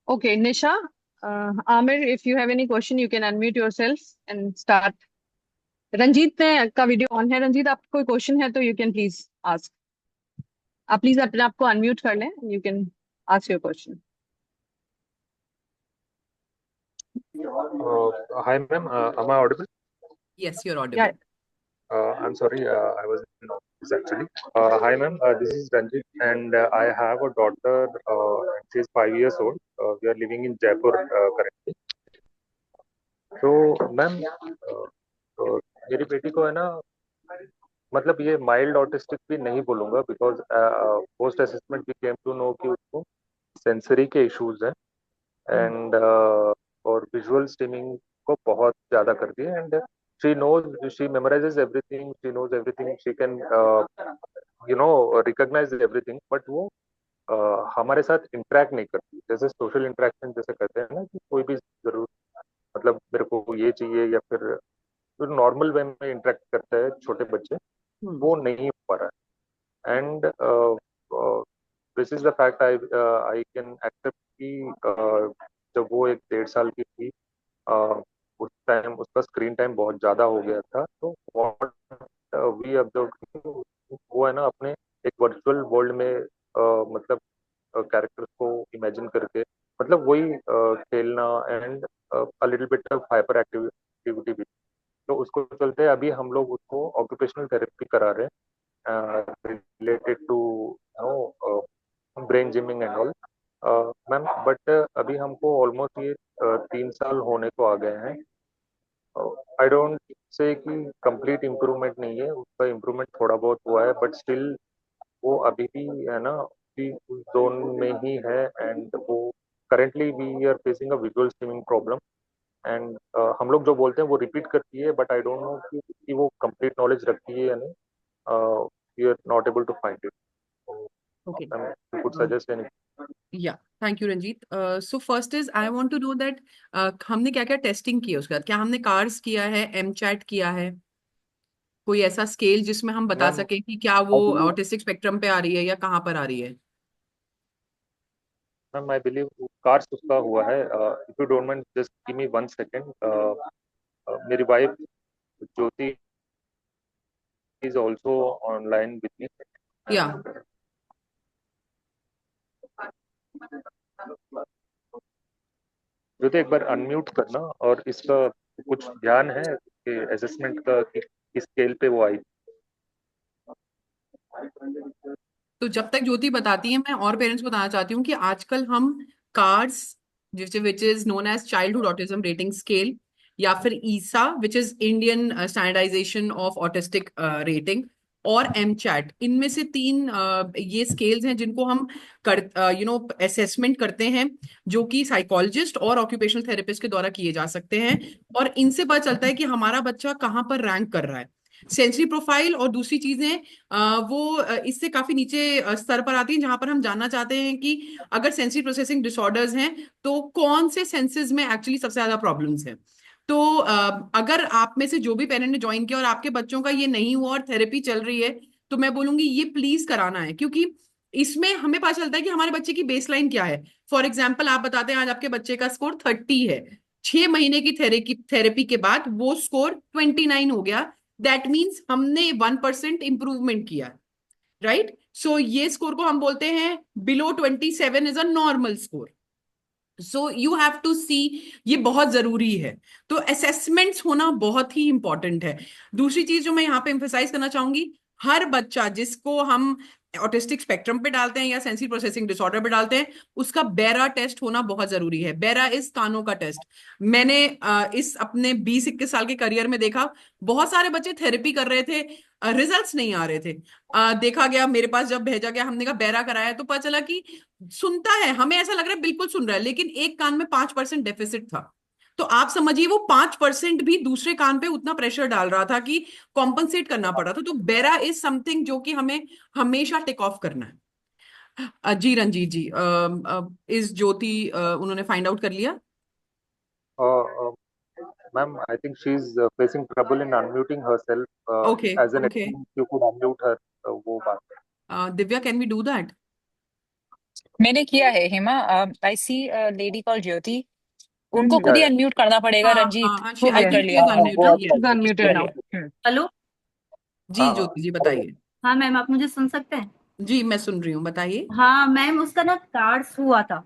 Okay, Nisha, Amir, if you have any question, you can unmute yourself and start. Ranjit ने का video on है। रंजीत, आपको कोई question है तो यू कैन प्लीज आस्क। आप प्लीज अपने आप को अनम्यूट कर लें, you can ask your question. Hi, ma'am. Am I audible? Yes, you're या audible. I'm sorry, I was in office actually. Hi, ma'am. This is Ranjit, and I have a daughter. She is 5 years old. We are living in Jaipur currently. तो ma'am मेरी बेटी को है ना, मतलब ये mild autistic भी नहीं बोलूंगा, because post assessment we came to know कि उसको सेंसरी के इश्यूज हैं, एंड और विजुअल स्ट्रीमिंग को बहुत ज्यादा करती है, and she knows, she memorises everything, she knows everything, she can recognise everything, but वो हमारे साथ इंटरेक्ट नहीं करती, जैसे सोशल इंटरेक्शन जैसे कहते हैं ना, कि कोई भी जरूर, मतलब मेरे को ये चाहिए, या फिर जो नॉर्मल वे में इंटरेक्ट करते हैं छोटे बच्चे, वो नहीं हो पा रहा है। And this is the fact I I can accept कि जब वो 1 डेढ़ साल की थी, उस टाइम उसका स्क्रीन टाइम बहुत ज्यादा हो गया था, तो व्हाट वी ऑब्जर्व, वो है ना अपने एक वर्चुअल वर्ल्ड में मतलब कैरेक्टर्स को इमेजिन करके, मतलब वही खेलना, and a little bit of hyper activity भी। तो उसको चलते अभी हम लोग उसको ऑक्यूपेशनल थेरेपी करा रहे हैं related to brain gymming and all, ma'am. But अभी हमको ऑलमोस्ट ये 3 साल होने को आ गए हैं। आई डोंट से कि कंप्लीट इम्प्रूवमेंट नहीं है, उसका इम्प्रूवमेंट थोड़ा बहुत हुआ है, बट स्टिल वो अभी भी है ना, भी उस जोन में ही है, एंड वो currently we are facing a visual streaming problem, and हम लोग जो बोलते हैं वो रिपीट करती है, बट आई डोंट नो कि वो कंप्लीट नॉलेज रखती है या नहीं, we are not able to find it. Okay. You could suggest anything? Yeah, thank you, Ranjit. So first is I want to know that हमने क्या क्या टेस्टिंग की है उसके बाद, क्या हमने कार्स किया है, एम चैट किया है, कोई ऐसा स्केल जिसमें हम बता मैम सकें कि क्या वो ऑटिस्टिक स्पेक्ट्रम पे आ रही है या कहाँ पर आ रही है? मैम आई बिलीव कार्स उसका हुआ है। If you don't mind just give me 1 second. मेरी wife Jyoti is also online with me. या ज्योति एक बार अनम्यूट करना, और इसका कुछ ध्यान है कि असेसमेंट का कि किस स्केल पे वो आई। तो जब तक ज्योति बताती है, मैं और पेरेंट्स को बताना चाहती हूँ कि आजकल हम CARS, which is known as childhood autism rating scale, या फिर ISAA which is Indian standardisation of autistic rating, और एम चैट, इनमें से तीन ये स्केल्स हैं जिनको हम कर असेसमेंट करते हैं, जो कि साइकोलॉजिस्ट और ऑक्यूपेशनल थेरेपिस्ट के द्वारा किए जा सकते हैं, और इनसे पता चलता है कि हमारा बच्चा कहाँ पर रैंक कर रहा है। सेंसरी प्रोफाइल और दूसरी चीजें वो इससे काफी नीचे स्तर पर आती हैं, जहां पर हम जानना चाहते हैं कि अगर सेंसरी प्रोसेसिंग डिसऑर्डर्स हैं तो कौन से सेंसेस में एक्चुअली सबसे ज्यादा प्रॉब्लम्स हैं। तो अगर आप में से जो भी पेरेंट ने ज्वाइन किया और आपके बच्चों का ये नहीं हुआ और थेरेपी चल रही है, तो मैं बोलूंगी ये प्लीज कराना है, क्योंकि इसमें हमें पता चलता है कि हमारे बच्चे की बेसलाइन क्या है। फॉर एग्जाम्पल, आप बताते हैं आज आपके बच्चे का स्कोर 30 है, 6 महीने की थेरेपी के बाद वो स्कोर 29 हो गया। दैट मीन्स हमने 1% इंप्रूवमेंट किया, राइट? सो ये स्कोर को हम बोलते हैं below 27 is a normal score. So you have to see, ये बहुत जरूरी है। तो असेसमेंट्स होना बहुत ही इंपॉर्टेंट है। दूसरी चीज जो मैं यहाँ पे एम्फेसाइज करना चाहूंगी, हर बच्चा जिसको हम ऑटिस्टिक स्पेक्ट्रम पे डालते हैं या सेंसरी प्रोसेसिंग डिसऑर्डर पे डालते हैं, उसका बेरा टेस्ट होना बहुत जरूरी है। बेरा इस कानों का टेस्ट। मैंने इस अपने 20-21 साल के करियर में देखा, बहुत सारे बच्चे थेरेपी कर रहे थे, रिजल्ट्स नहीं आ रहे थे। देखा गया, मेरे पास जब भेजा गया, हमने कहा बेरा कराया, तो पता चला कि सुनता है, हमें ऐसा लग रहा है बिल्कुल सुन रहा है, लेकिन एक कान में 5% डेफिसिट था। तो आप समझिए वो 5% भी दूसरे कान पे उतना प्रेशर डाल रहा था कि कॉम्पनसेट करना पड़ रहा था। तो बेरा इज समथिंग जो कि हमें हमेशा टेक ऑफ करना है। जी रंजीत जी, इस ज्योति उन्होंने फाइंड आउट कर लिया। Ma'am, I think she's facing trouble in unmuting herself. Okay As an okay, attempt, you could unmute her. वो बात है। Divya, can we do that? मैंने किया है Hema. I see lady call Jyoti, उनको खुद या ही या अनम्यूट करना पड़ेगा। हाँ रंजीत, हाँ हो आई आप गया, कर थिंक शी लिया इज तुमने। वो अनम्यूटेड, अच्छा इज यस शी अनम्यूटेड कर इज। नाउ। लिया। हेलो। जी हाँ ज्योति जी बताइए। हाँ मैम, आप मुझे सुन सकते हैं? जी मैं सुन रही हूँ, बताइए। हाँ मैम, उसका ना कार्ड्स हुआ था।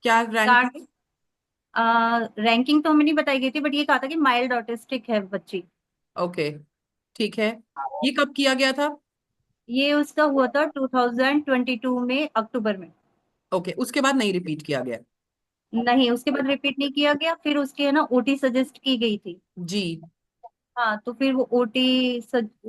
क्या रैंक था? कार्ड रैंकिंग तो हमें नहीं बताई गई थी, बट ये कहा था कि माइल्ड ऑटिस्टिक है बच्ची। ओके, ठीक है। ये कब किया गया था? ये उसका हुआ था 2022 में, अक्टूबर में। ओके, उसके बाद नहीं रिपीट किया गया? नहीं, उसके बाद रिपीट नहीं किया गया। फिर उसके है ना ओटी सजेस्ट की गई थी। जी। हाँ, तो फिर वो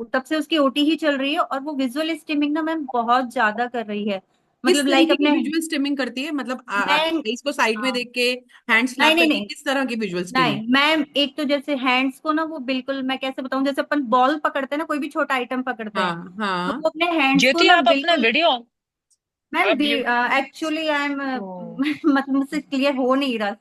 तब से उसकी ओटी ही चल रही है। और वो विजुअल स्ट्रीमिंग ना मैम बहुत ज्यादा कर रही है। किस मतलब लाइक तरीके की अपने विजुअल स्ट्रीमिंग करती है, मतलब मैम, इसको साइड में देख के हैंड नहीं स्लैप नहीं करके, नहीं किस तरह की विजुअल स्ट्रीमिंग? नहीं मैम, एक तो जैसे हैंड्स को ना वो बिल्कुल, मैं कैसे बताऊं, जैसे अपन बॉल पकड़ते हैं ना, कोई भी छोटा आइटम पकड़ते हैं, हाँ तो हाँ। वो अपने हैंड्स को ज्योति, ना आप अपना बिल्कुल। वीडियो, मैम आप ये एक्चुअली आई एम ओ, मतलब मुझसे क्लियर हो नहीं रहा।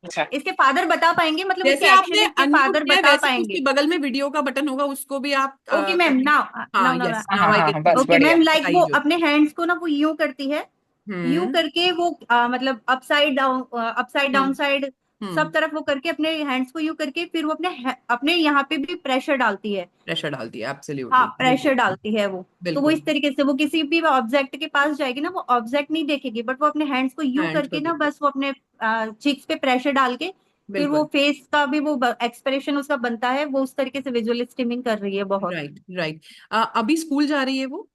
अच्छा। इसके फादर बता पाएंगे, मतलब जैसे इसके आपने एक्शन इसके अनम्यूट फादर किया है, बता वैसे उसके पाएंगे। बगल में वीडियो का बटन होगा, उसको भी आप ओके मैम, करके। नाउ हाँ नाउ नाउ यस, हाँ नाउ हाँ आई हाँ कैन हाँ, सी। बस ओके बढ़िया। मैम, लाइक बताइए वो जो। अपने हैंड्स को ना वो यूं करती है। यूं हम्म करके वो मतलब अपसाइड डाउन हम्म साइड, सब हम्म। तरफ वो करके अपने हैंड्स को यूं करके, फिर वो अपने यहाँ पे भी प्रेशर डालती है। प्रेशर डालती है, हाँ, एब्सोल्युटली, प्रेशर बिल्कुल डालती है वो। तो वो बिल्कुल। इस तरीके से वो किसी भी ऑब्जेक्ट के पास जाएगी ना, वो ऑब्जेक्ट नहीं देखेगी, बट वो अपने हैंड्स को यूं हैंड्स को करके ना, देख के, बस वो अपने चीक्स पे प्रेशर डाल के, फिर वो बिल्कुल। फेस का भी वो एक्सप्रेशन उसका बनता है, वो उस तरीके से विजुअल स्ट्रीमिंग कर रही है बहुत। Right right. अभी स्कूल जा रही है वो?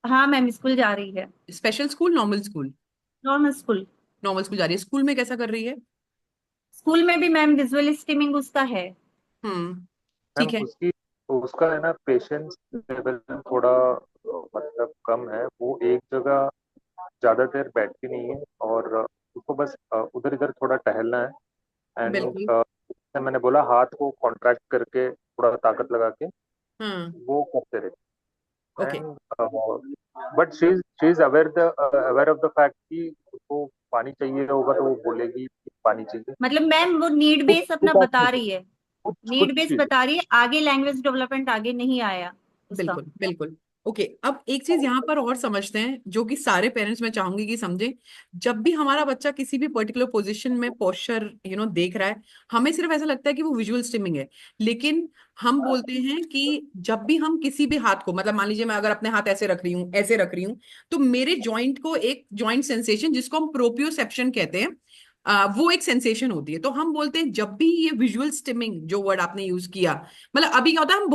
हाँ मैम, स्कूल जा रही है। Special school, normal school? Normal school. Normal school जा रही है। स्कूल में कैसा कर रही है? स्कूल में भी मैम विजुअल स्ट्रीमिंग उसका है। हम्म। मैम ठीक है। उसकी उसका है ना पेशेंस लेवल थोड़ा मतलब कम है। वो एक जगह ज्यादा देर बैठती नहीं है, और उसको बस उधर इधर थोड़ा टहलना है। बिल्कुल। एंड मैंने बोला हाथ को कॉन्ट्रैक्ट करके थोड़ा ताकत लगा के हाँ। वो करते रहे। Okay. And but she is aware of the fact कि उसको पानी चाहिए होगा तो वो बोलेगी कि पानी चाहिए। मतलब मैम वो नीड कुछ बेस अपना कुछ बता चीजें, रही है। कुछ कुछ नीड बेस चीजें। बता रही है, आगे लैंग्वेज डेवलपमेंट आगे नहीं आया उसका। बिल्कुल बिल्कुल। ओके, अब एक चीज यहाँ पर और समझते हैं, जो कि सारे पेरेंट्स मैं चाहूंगी कि समझें। जब भी हमारा बच्चा किसी भी पर्टिकुलर पोजीशन में पोस्चर देख रहा है, हमें सिर्फ ऐसा लगता है कि वो विजुअल स्ट्रीमिंग है। लेकिन हम बोलते हैं कि जब भी हम किसी भी हाथ को, मतलब मान लीजिए मैं अगर अपने हाथ ऐसे रख रही हूँ, ऐसे रख रही हूँ, तो मेरे जॉइंट को एक जॉइंट सेंसेशन, जिसको हम प्रोप्रियोसेप्शन कहते हैं, वो एक सेंसेशन होती है। तो हम बोलते हैं जब भी ये विजुअल स्टिमिंग जो वर्ड आपने यूज किया, मतलब अभी क्या होता है, हम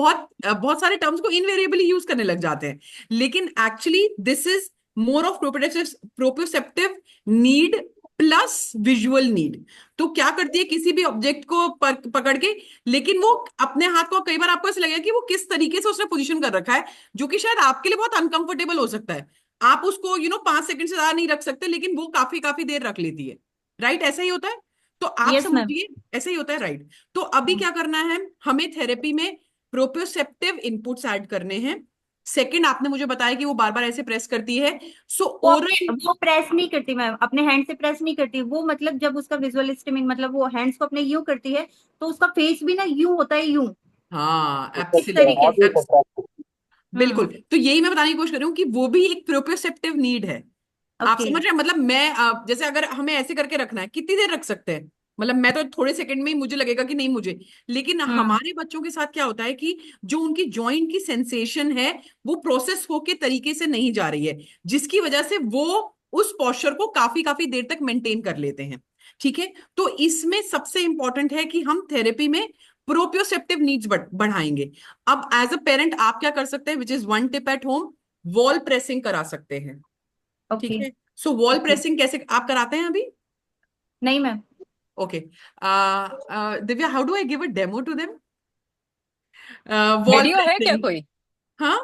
बहुत सारे टर्म्स को इनवेरिएबली यूज करने लग जाते हैं, लेकिन actually this is more of proprioceptive need plus visual need. तो क्या करती है, किसी भी ऑब्जेक्ट को पकड़ के, लेकिन वो अपने हाथ को, कई बार आपको ऐसा लगेगा कि वो किस तरीके से उसने पोजीशन कर रखा है, जो कि शायद आपके लिए बहुत अनकंफर्टेबल हो सकता है। आप उसको 5 सेकंड से ज्यादा नहीं रख सकते, लेकिन वो काफी काफी देर रख लेती है। राइट, ऐसा ही होता है। तो आप यस मैम। समझिए, ऐसा ही होता है, राइट। तो अभी क्या करना है, हमें थेरेपी में प्रोप्रियोसेप्टिव इनपुट्स ऐड करने हैं। सेकंड, आपने मुझे बताया कि वो बार बार ऐसे प्रेस करती है, सो ओरल। वो प्रेस नहीं करती मैम, अपने हैंड से प्रेस नहीं करती वो। मतलब जब उसका विजुअल स्ट्रीमिंग, मतलब वो हैंड्स को अपने यूं करती है, तो उसका फेस भी ना यूं होता है, यूं, हाँ इस तरीके से। एब्सोल्युटली। बिल्कुल, हम्म। तो यही मैं बताने की कोशिश कर रही हूँ कि वो भी एक प्रोप्रियोसेप्टिव नीड है। आप ओके। समझ रहे हैं, मतलब मैं जैसे अगर हमें ऐसे करके रखना है, कितनी देर रख सकते हैं? मतलब मैं तो थोड़े सेकंड में ही मुझे लगेगा कि नहीं मुझे, लेकिन हम्म। हमारे बच्चों के साथ क्या होता है कि जो उनकी जॉइंट की सेंसेशन है, वो प्रोसेस होके तरीके से नहीं जा रही है, जिसकी वजह से वो उस पोस्चर को काफी काफी देर तक मेंटेन कर लेते हैं। ठीक है, तो इसमें सबसे इंपॉर्टेंट है कि हम थेरेपी में प्रोप्रियोसेप्टिव नीड्स बढ़ाएंगे। अब एज अ पेरेंट आप क्या कर सकते हैं, which is one tip at home, wall pressing करा सकते हैं। ठीक ओके। है, सो वॉल ओके। प्रेसिंग कैसे आप कराते हैं अभी? नहीं ma'am. Okay, Divya, how do I give a demo to them? Wall video है क्या प्रेसिंग। कोई? हाँ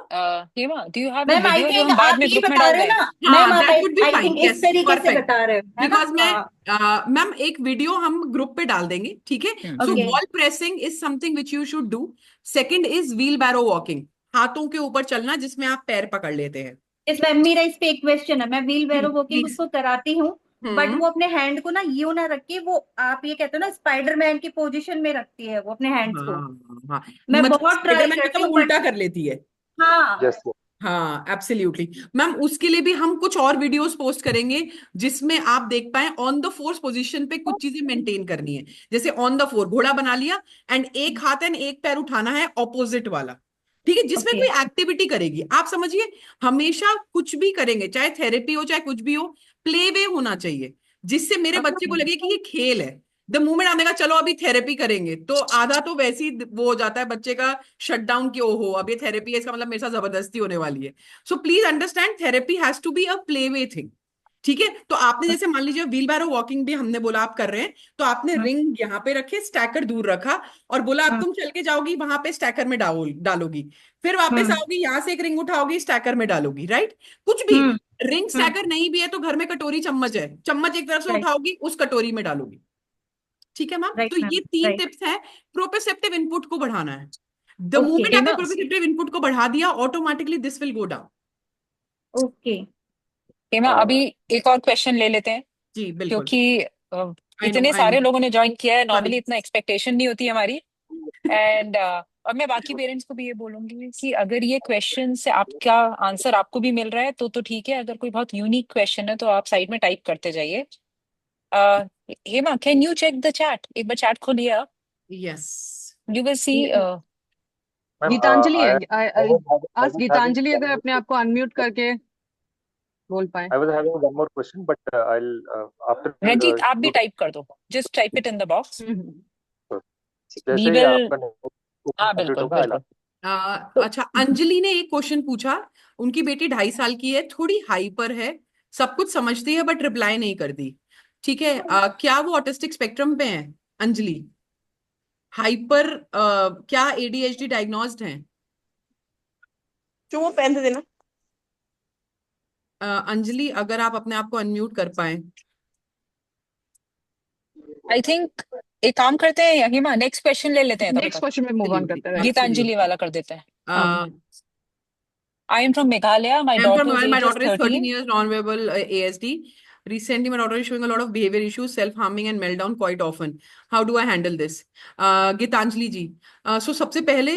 Hema, do you have the ma'am I video जो थिंक हम बाद आप में ये ग्रुप में बता डाल रहे हो दें? ना मैम, हाँ, आप that would be I fine, think इस यस तरीके से परफेक्ट। बता रहे हो, है ना? बिकॉज मैं हाँ। मैम एक वीडियो हम ग्रुप पे डाल देंगे, ठीक है। So okay. Wall pressing is something which you should do. Second is wheelbarrow walking, हाथों के ऊपर चलना जिसमें आप पैर पकड़ लेते हैं। इस मैम, मेरा इस पे एक क्वेश्चन है। मैं व्हील बैरो वॉकिंग प्लीज। उसको कराती हूँ, बट हम्म। वो अपने हैंड को ना यूं ना रख के, वो आप ये कहते हो ना स्पाइडरमैन की पोजीशन में रखती है वो अपने हैंड्स को। हाँ हाँ, मैं मतलब बहुत ट्राई स्पाइडरमैन का करती वो हूँ, बट उल्टा कर लेती है। हाँ, यस हाँ एब्सोल्युटली मैम, उसके लिए भी हम कुछ और वीडियोस पोस्ट करेंगे जिसमें आप देख पाए ऑन द फोर्स पोजीशन पे कुछ चीजें मेंटेन करनी है। जैसे ऑन द फोर घोड़ा बना लिया एंड एक हाथ एंड एक पैर उठाना है ऑपोजिट वाला, ठीक है, जिसमें ओके कोई एक्टिविटी करेगी। आप समझिए, हमेशा कुछ भी करेंगे, चाहे थेरेपी हो चाहे कुछ भी हो, प्ले वे होना चाहिए, जिससे मेरे बच्चे को ओके लगे कि ये खेल है। द मोमेंट आने का चलो अभी थेरेपी करेंगे, तो आधा तो वैसे ही वो हो जाता है बच्चे का शट डाउन कि ओहो अब ये थेरेपी है, इसका मतलब मेरे साथ जबरदस्ती होने वाली है। So please understand, therapy has to be a play way thing, ठीक है। तो आपने जैसे मान लीजिए व्हील बैरो वॉकिंग भी हमने बोला आप कर रहे हैं, तो आपने रिंग यहाँ पे रखे, स्टैकर दूर रखा, और बोला अब तुम चल के जाओगी वहां पे स्टैकर में डालोगी, फिर वापस आओगी यहाँ से एक रिंग उठाओगी स्टैकर में डालोगी, राइट। कुछ भी, रिंग स्टैकर नहीं भी है तो घर में कटोरी चम्मच है, चम्मच एक तरफ से राइट उठाओगी उस कटोरी में डालोगी, ठीक है मैम। राइट तो मैम ये 3 राइट टिप्स है, प्रोप्रोसेप्टिव इनपुट को बढ़ाना है। द ओके मोमेंट आपने हेमा, प्रोप्रोसेप्टिव इनपुट को बढ़ा दिया, automatically this will go down. Okay Hema अभी एक और क्वेश्चन ले लेते हैं, जी बिल्कुल। क्योंकि आई नो इतने आई नो, सारे लोगों ने ज्वाइन किया है, सॉरी। नॉर्मली इतना एक्सपेक्टेशन नहीं होती हमारी। एंड और मैं बाकी पेरेंट्स को भी ये बोलूंगी कि अगर ये क्वेश्चन से आपका आंसर आपको भी मिल रहा है तो ठीक है, अगर कोई बहुत यूनिक क्वेश्चन है तो आप साइड में टाइप करते जाइए। uh, Hema, can you check the chat? एक बार चैट खोलिए आप, yes. You will see. Ma'am Geetanjali है, I was आज having गीतांजलि one अगर more अपने आप को अनम्यूट करके बोल पाए। I was having one more question, but I'll after Ranjit आप भी you टाइप कर दो, just type it in the box, we जैसे ही विल। आपका हाँ कंप्लीट बिल्कुल होगा I'll बिल्कुल। तो अच्छा, अंजलि ने एक क्वेश्चन पूछा, उनकी बेटी 2.5 साल की है, थोड़ी हाइपर है, सब कुछ समझती है बट रिप्लाई नहीं करती, ठीक है। क्या वो ऑटिस्टिक स्पेक्ट्रम पे है अंजलि? हाइपर, क्या एडीएचडी डायग्नोस्ड है? जो वो पहन दे देना। अंजलि अगर आप अपने आप को अनम्यूट कर पाए। आई थिंक एक काम करते हैं हिमा, नेक्स्ट क्वेश्चन ले लेते हैं तब नेक्स्ट तक, क्वेश्चन में मूव ऑन करते हैं, गीतांजलि एब्सोल्युटली। वाला कर देते हैं। हाँ, I am from Meghalaya, my I'm from daughters Noel. My age is daughter is 13 13। years, non-verbal ASD. Recently, my daughter is showing a lot of behavior issues, self-harming and meltdown quite often. How do I handle this? Gitanjali ji, so सबसे पहले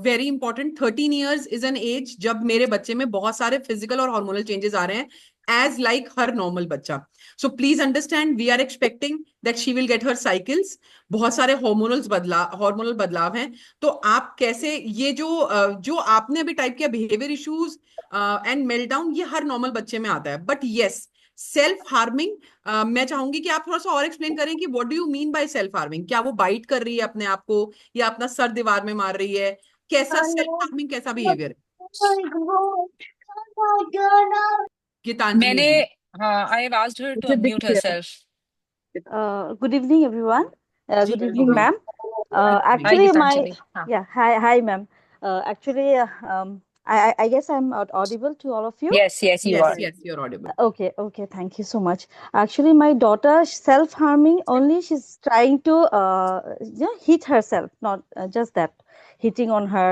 very important, 13 years is an age जब मेरे बच्चे में बहुत सारे physical और hormonal changes आ रहे हैं, as like हर normal बच्चा. So please understand, we are expecting that she will get her cycles. बहुत सारे hormonal बदलाव हैं, तो आप कैसे ये जो आपने अभी टाइप किया बिहेवियर इश्यूज एंड मेल्टडाउन, ये हर नॉर्मल बच्चे में आता है, बट यस सेल्फ हार्मिंग, मैं चाहूंगी कि आप थोड़ा सा और एक्सप्लेन करें कि what do you mean by self harming. क्या वो बाइट कर रही है अपने आप को, या अपना सर दीवार में मार रही है? कैसा सेल्फ हार्मिंग, कैसा बिहेवियर है गीतांजलि मैंने, जी? हाँ, I have asked her to इसे दिख अनम्यूट गया। हरसेल्फ। Good evening, everyone. जी Good evening, बिल्कुल। ma'am. हाय Actually, गीतांजलि। हाँ yeah, hi, ma'am. Actually, I guess I'm audible to all of you. Yes yes you yes are. Yes, you are audible. Okay, thank you so much. Actually, my daughter self-harming only. She's trying to, hit herself, not just that, hitting on her,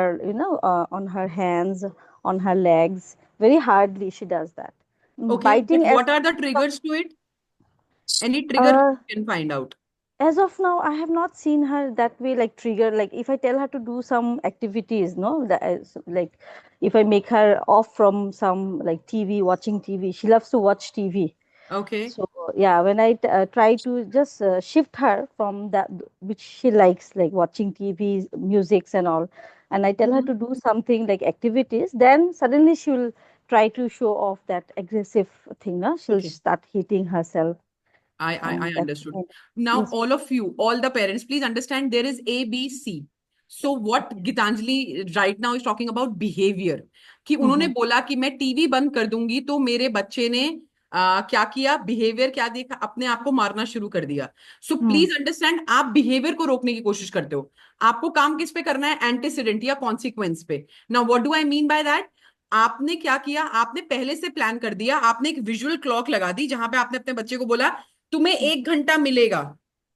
on her hands, on her legs. Very hardly she does that. Okay, but Biting what are the triggers to it? Any trigger uh, you can find out? as of now, I have not seen her that way, like trigger. Like if I tell her to do some activities, no, that is, like if I make her off from some like TV, watching TV, she loves to watch TV. Okay. So yeah, when I try to just shift her from that which she likes, like watching TV, musics and all, and I tell her to do something like activities, then suddenly she will try to show off that aggressive thing. No? She'll Okay. start hitting herself. I That's understood. kind Now, yes. all of you, all the parents, please understand there is A, B, C. So what Gitanjali right now is talking about behavior. कि उन्होंने बोला कि मैं TV बंद कर दूंगी तो मेरे बच्चे ने क्या किया, बिहेवियर क्या देखा, अपने आप को मारना शुरू कर दिया। सो प्लीज अंडरस्टैंड, आप बिहेवियर को रोकने की कोशिश करते हो, आपको काम किस पे करना है, एंटीसीडेंट या कॉन्सिक्वेंस पे। Now what do I mean by that, आपने क्या किया, आपने पहले से प्लान कर दिया, आपने एक विजुअल क्लॉक लगा दी जहां पे आपने अपने बच्चे को बोला तुम्हें 1 घंटा मिलेगा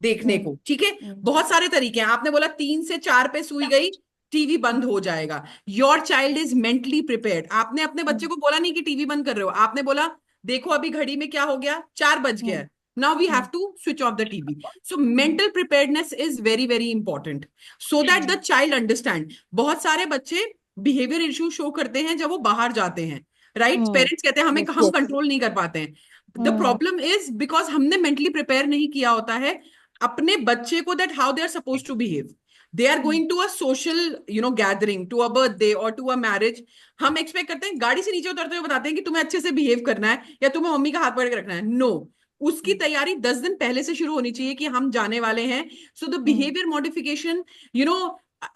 देखने को, ठीक है। बहुत सारे तरीके हैं, आपने बोला 3 से 4 पे सुई गई टीवी बंद हो जाएगा। Your child is mentally prepared. आपने अपने बच्चे को बोला नहीं कि टीवी बंद कर रहे हो, आपने बोला देखो अभी घड़ी में क्या हो गया, 4 बज गया है, now we have to switch off the TV. So mental preparedness is very very important so that the child understand. बहुत सारे बच्चे बिहेवियर इशू शो करते हैं जब वो बाहर जाते हैं, राइट? Hmm. पेरेंट्स कहते हैं हमें, Yes. हम Yes. कंट्रोल नहीं कर पाते हैं। The Hmm. Problem is because हमने मेंटली प्रिपेयर नहीं किया होता है अपने बच्चे को that how they are suppose to behave. They are going to a social gathering, to a birthday और टू अ मैरिज। हम एक्सपेक्ट करते हैं, गाड़ी से नीचे उतरते हुए बताते हैं कि तुम्हें अच्छे से बिहेव करना है या तुम्हें मम्मी का हाथ पकड़ के रखना है। नो, उसकी तैयारी 10 दिन पहले से शुरू होनी चाहिए कि हम जाने वाले हैं। So the behaviour modification,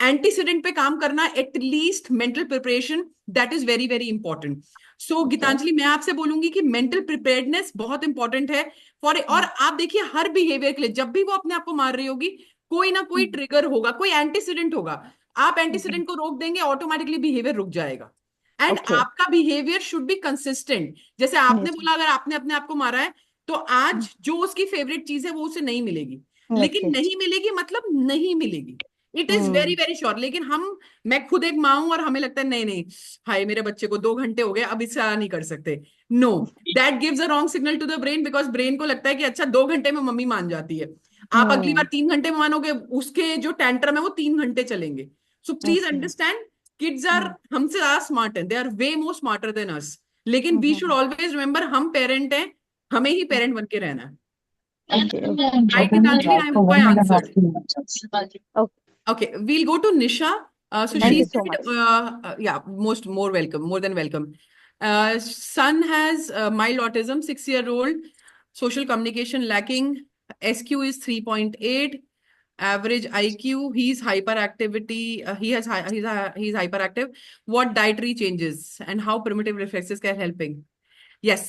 antecedent पे काम करना, at least mental preparation, that is very very important. So Geetanjali, मैं आपसे बोलूंगी कि मेंटल प्रिपेयर्डनेस बहुत इंपॉर्टेंट है फॉर। और आप देखिए हर बिहेवियर के लिए जब भी वो अपने आप को मार रही होगी, कोई ना कोई ट्रिगर होगा, कोई एंटीसीडेंट होगा। आप एंटीसीडेंट को रोक देंगे, ऑटोमेटिकली बिहेवियर रुक जाएगा। And Okay. आपका बिहेवियर शुड बी कंसिस्टेंट। जैसे आपने Yes. बोला, अगर आपने अपने आप को मारा है तो आज जो उसकी फेवरेट चीज है वो उसे नहीं मिलेगी, लेकिन Okay. नहीं मिलेगी मतलब नहीं मिलेगी। It is very very sure. लेकिन मैं खुद एक माँ हूं और हमें लगता है नहीं नहीं, हाय मेरे बच्चे को 2 घंटे हो गए, अब इससे नहीं कर सकते। No, that gives a wrong signal to the brain, because brain को लगता है कि अच्छा 2 घंटे में मम्मी मान जाती है। आप अगली बार 3 घंटे में मानोगे, उसके जो टेंट्रम है वो 3 घंटे चलेंगे। So please Okay. Understand, kids are हमसे ज्यादा स्मार्ट है, they are way more smarter than us. लेकिन वी शुड ऑलवेज रिमेंबर, हम पेरेंट हैं, हमें ही पेरेंट बन के रहना है। Okay. Right, Gitanjali, I answered. Okay. Okay, we'll go to Nisha. So Thank she you so said, much. yeah, more welcome, more than welcome. Son has mild autism, 6-year-old, social communication lacking, SQ is 3.8, average IQ, he's hyperactivity, he's hyperactive. What dietary changes and how primitive reflexes can helping? Yes.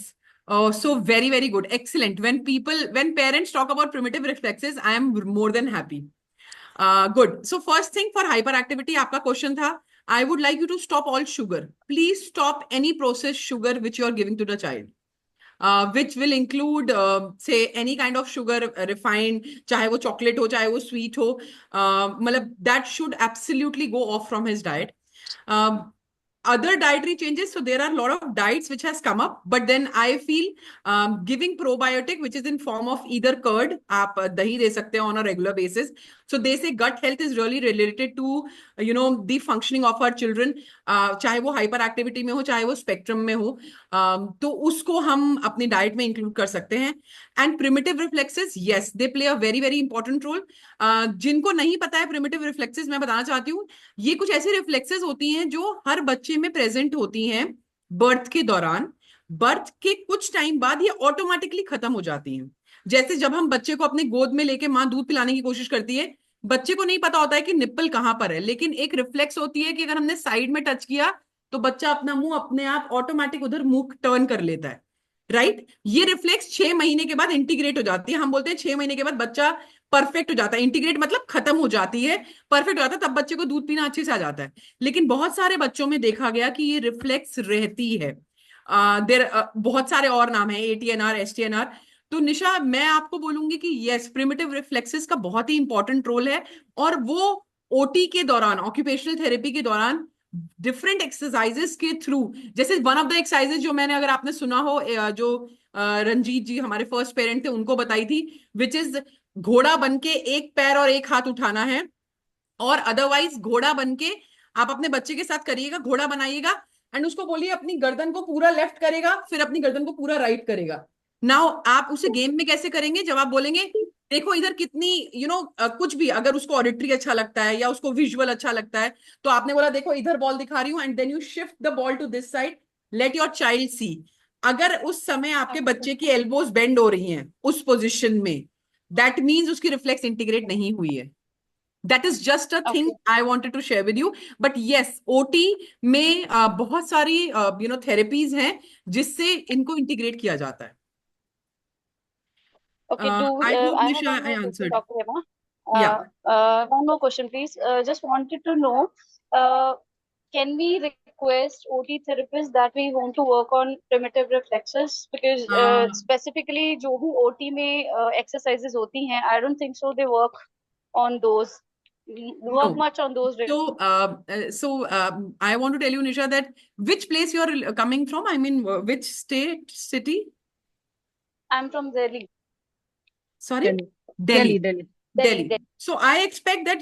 Oh, so very, very good. Excellent. When parents talk about primitive reflexes, I am more than happy. Good. So first thing for hyperactivity, आपका question था, I would like you to stop all sugar. Please stop any processed sugar which you are giving to the child. Which will include, say, any kind of sugar, refined, चाहे वो chocolate हो, चाहे वो sweet हो, मतलब that should absolutely go off from his diet. Other dietary changes, so there are a lot of diets which has come up, but then I feel giving probiotic which is in form of either curd, आप दही दे सकते हैं on a regular basis. So they say gut health is really related to the functioning of our children, चाहे वो hyperactivity में हो, चाहे वो spectrum में हो, तो उसको हम अपनी डाइट में इंक्लूड कर सकते हैं. And primitive reflexes, yes, they play a very very important role. जिनको नहीं पता है प्रिमिटिव रिफ्लेक्सेस, मैं बताना चाहती हूँ, ये कुछ ऐसी रिफ्लेक्सेस होती हैं जो हर बच्चे में प्रेजेंट होती हैं बर्थ के दौरान. बर्थ के कुछ टाइम बाद ये ऑटोमेटिकली खत्म हो जाती हैं. जैसे जब हम बच्चे को अपने गोद में लेके माँ दूध पिलाने की कोशिश करती है, बच्चे को नहीं पता होता है कि निप्पल कहाँ पर है, लेकिन एक रिफ्लेक्स होती है कि अगर हमने साइड में टच किया तो बच्चा अपना मुंह अपने आप ऑटोमेटिक उधर मुंह टर्न कर लेता है, राइट? ये रिफ्लेक्स 6 महीने के बाद इंटीग्रेट हो जाती है. हम बोलते हैं 6 महीने के बाद बच्चा परफेक्ट हो जाता है. इंटीग्रेट मतलब खत्म हो जाती है, परफेक्ट हो जाता है, तब बच्चे को दूध पीना अच्छे से आ जाता है. लेकिन बहुत सारे बच्चों में देखा गया कि ये रिफ्लेक्स रहती है. बहुत सारे और नाम है, ATNR, STNR. तो निशा, मैं आपको बोलूंगी कि यस, प्रिमिटिव रिफ्लेक्सेस का बहुत ही इंपॉर्टेंट रोल है. और वो OT के दौरान, ऑक्यूपेशनल थेरेपी के दौरान, डिफरेंट एक्सरसाइजेस के थ्रू, जैसे वन ऑफ द एक्सरसाइजेस जो मैंने, अगर आपने सुना हो, जो रंजीत जी हमारे फर्स्ट पेरेंट थे उनको बताई थी, विच इज घोड़ा बन के एक पैर और एक हाथ उठाना है, और अदरवाइज घोड़ा बन के आप अपने बच्चे के साथ करिएगा, घोड़ा बनाइएगा एंड उसको बोलिए अपनी गर्दन को पूरा लेफ्ट करेगा, फिर अपनी गर्दन को पूरा राइट करेगा. नाउ आप उसे गेम में कैसे करेंगे? जब आप बोलेंगे देखो इधर कितनी कुछ भी, अगर उसको ऑडिटरी अच्छा लगता है या उसको विजुअल अच्छा लगता है, तो आपने बोला देखो इधर बॉल दिखा रही हूँ, and then you shift the ball to this side, let your child see. अगर उस समय आपके बच्चे की एल्बोज बेंड हो रही हैं उस पोजिशन में, दैट मीन्स उसकी रिफ्लेक्स इंटीग्रेट नहीं हुई है. That is just a thing I wanted to share with you. But yes, OT में बहुत सारी थेरेपीज हैं जिससे इनको इंटीग्रेट किया जाता है. Okay, I hope I have Nisha, one I more question, answered. Dr. Emma. Yeah. One more question, please. Just wanted to know, can we request OT therapists that we want to work on primitive reflexes? Because specifically, जो भी OT में exercises होती हैं, I don't think so they work on those. Work No. much on those. So I want to tell you, Nisha, that which place you are coming from? I mean, which state, city? I'm from Delhi. Sorry? Delhi. Delhi. So I expect that,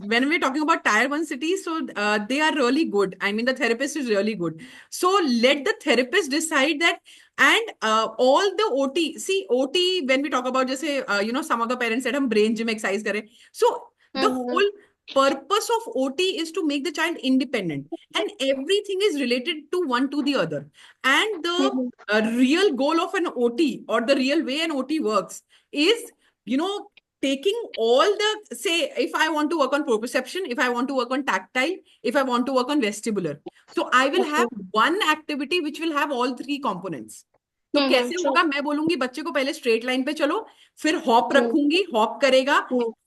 when we're talking about tier 1 cities, so they are really good. I mean, the therapist is really good. So let the therapist decide that, and all the OT, see, OT, when we talk about, just say, some of the parents said, hum brain gym exercise kare. So the whole purpose of OT is to make the child independent, and everything is related to one to the other. And the real goal of an OT, or the real way an OT works, is, taking all the, say, if I want to work on proprioception, if I want to work on tactile, if I want to work on vestibular, so I will have one activity which will have all 3 components. तो कैसे होगा, मैं बोलूंगी बच्चे को पहले straight line पे चलो, फिर हॉप रखूंगी, हॉप करेगा,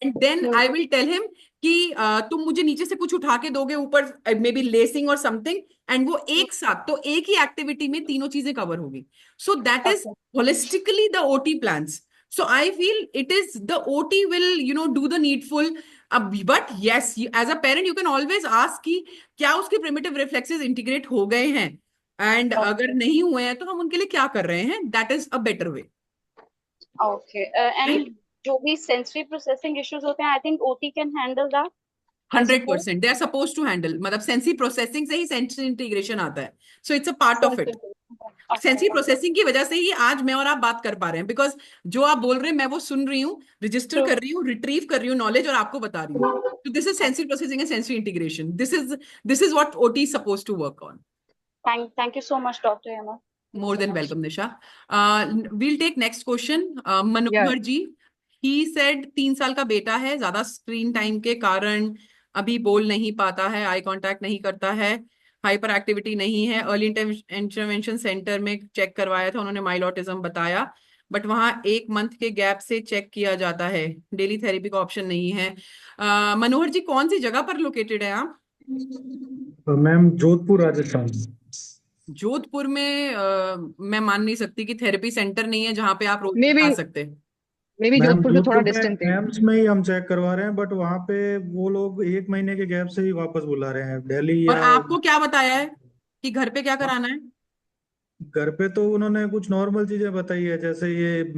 and then I will tell him कि तुम मुझे नीचे से कुछ उठा के दोगे ऊपर, मे बी लेसिंग और समथिंग, एंड वो एक साथ, तो एक ही एक्टिविटी में तीनों चीजें कवर होगी. So that is holistically the OT plans. So I feel it is the OT will, do the needful. But yes, as a parent, you can always ask कि क्या उसके primitive reflexes integrate हो गए हैं, and अगर नहीं हुए हैं तो हम उनके लिए क्या कर रहे हैं. That is a better way. Okay. And जो भी sensory processing issues होते हैं, I think OT can handle that. 100%. They are supposed to handle. मतलब sensory processing से ही sensory integration आता है. So it's a part of it. Sensory processing की वजह से ही आज मैं और आप बात कर पा रहे हैं, बिकॉज जो आप बोल रहे हैं मैं वो सुन रही हूँ, रजिस्टर कर रही हूँ, रिट्रीव कर रही हूँ नॉलेज, और आपको बता रही हूँ. तो this is sensory processing and sensory integration. This is what OT is supposed to work on. Thank you so much, Dr. Emma. More than welcome, Nisha. We'll take next question. Manohar ji, he said 3 साल का बेटा है, ज्यादा screen time के कारण अभी बोल नहीं पाता है, आई कांटेक्ट नहीं करता है, हाइपर एक्टिविटी नहीं है. अर्ली इंटरवेंशन सेंटर में चेक करवाया था, उन्होंने माइल्ड ऑटिज्म बताया, बट वहां 1 मंथ के गैप से चेक किया जाता है, डेली थेरेपी का ऑप्शन नहीं है. मनोहर जी, कौन सी जगह पर लोकेटेड है आप? मैम जोधपुर, राजस्थान. जोधपुर में मैं मान नहीं सकती कि थेरेपी सेंटर नहीं है जहाँ पे आप रोज Maybe- आ सकते. मे बी जोधपुर से थोड़ा डिस्टेंट है. एम्स में ही हम चेक करवा रहे हैं, बट वहाँ पे वो लोग 1 महीने के गैप से ही वापस बुला रहे हैं. दिल्ली और या आपको क्या बताया है कि घर पे क्या कराना है? घर पे तो उन्होंने कुछ नॉर्मल चीजें बताई है, जैसे ये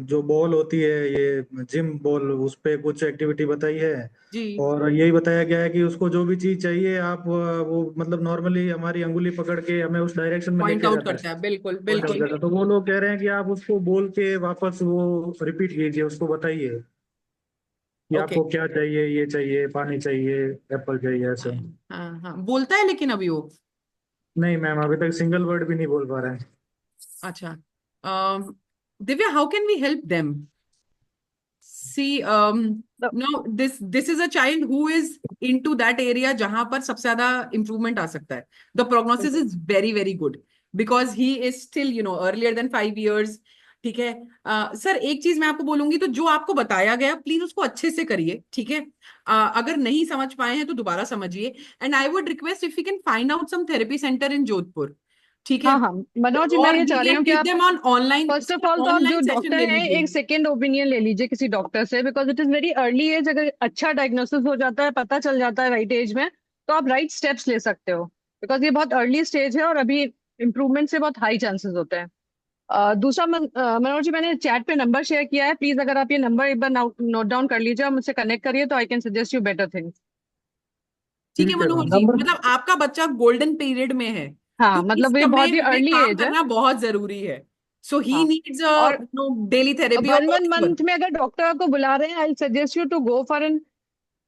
जो बॉल होती है, ये जिम बॉल, उस पे कुछ एक्टिविटी बताई है. जी. और यही बताया गया है कि उसको जो भी चीज चाहिए आप वो मतलब नॉर्मली हमारी अंगुली पकड़ के हमें उस डायरेक्शन में पॉइंट लेके आउट जाता करता है. है. बिल्कुल Point out बिल्कुल. करता है. तो वो लोग कह रहे हैं कि आप उसको बोल के वापस वो रिपीट कीजिए, उसको बताइए कि Okay. आपको क्या चाहिए, ये चाहिए, पानी चाहिए, एप्पल चाहिए, ऐसे. हाँ हाँ, बोलता है लेकिन अभी वो. नहीं मैम, अभी तक सिंगल वर्ड भी नहीं बोल पा रहे हैं. अच्छा. Divya, how can we help them? See, no, this is a child who is into that area जहां पर सबसे ज्यादा improvement आ सकता है. The prognosis is very very good because he is still, earlier than 5 years. ठीक है. Sir, एक चीज मैं आपको बोलूंगी, तो जो आपको बताया गया प्लीज उसको अच्छे से करिए, ठीक है. अगर नहीं समझ पाए हैं तो दोबारा समझिए. And I would request if you can find out some therapy centre in Jodhpur. ठीक है. हाँ हाँ मनोज जी, मैं ये चाह रही हूँ कि आप ऑनलाइन, फर्स्ट ऑफ ऑल तो आप जो डॉक्टर हैं एक सेकेंड ओपिनियन ले लीजिए किसी डॉक्टर से, because it is very early age. अगर अच्छा डायग्नोसिस हो जाता है, पता चल जाता है राइट एज में, तो आप राइट स्टेप्स ले सकते हो, बिकॉज ये बहुत अर्ली स्टेज है और अभी इम्प्रूवमेंट से बहुत हाई चांसेस होते हैं. दूसरा मनोज जी, मैंने चैट पे नंबर शेयर किया है, प्लीज अगर आप ये नंबर एक बार नोट डाउन कर लीजिए और मुझसे कनेक्ट करिए, तो आई can suggest you better things. ठीक है मनोहर जी, मतलब आपका बच्चा गोल्डन पीरियड में है. हाँ, तो मतलब इस ये बहुत ही समय अर्ली काम एज है. करना बहुत जरूरी है. सो ही हाँ. नीड्स और डेली थेरेपी. 1 मंथ में अगर डॉक्टर आपको बुला रहे हैं, I suggest you to go for an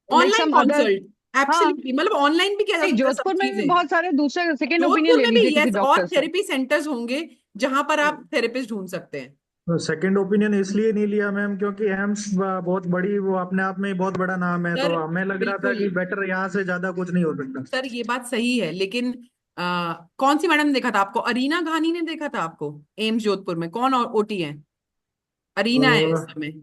online consult. Absolutely. मतलब ऑनलाइन भी किया जा सकता है सब जोधपुर में भी चीजें. बहुत सारे दूसरे सेकंड जोधपुर ओपिनियन ले में भी लीजिए किसी यस, और डॉक्टर से. थेरेपी सेंटर्स होंगे जहां पर आप थेरेपिस्ट ढूंढ सकते हैं. सेकंड ओपिनियन इसलिए नहीं लिया मैम क्योंकि एम्स बहुत बड़ी, वो अपने आप में ही बहुत बड़ा नाम है. सर, तो हमें लग रहा था बिल्कुल. कि बेटर यहाँ से ज्यादा कुछ नहीं हो सकता. सर, ये बात सही है, लेकिन कौन सी मैडम ने देखा था आपको? अरीना घानी ने देखा था आपको एम्स जोधपुर में? कौन ओटी है? अरीना है इस समय.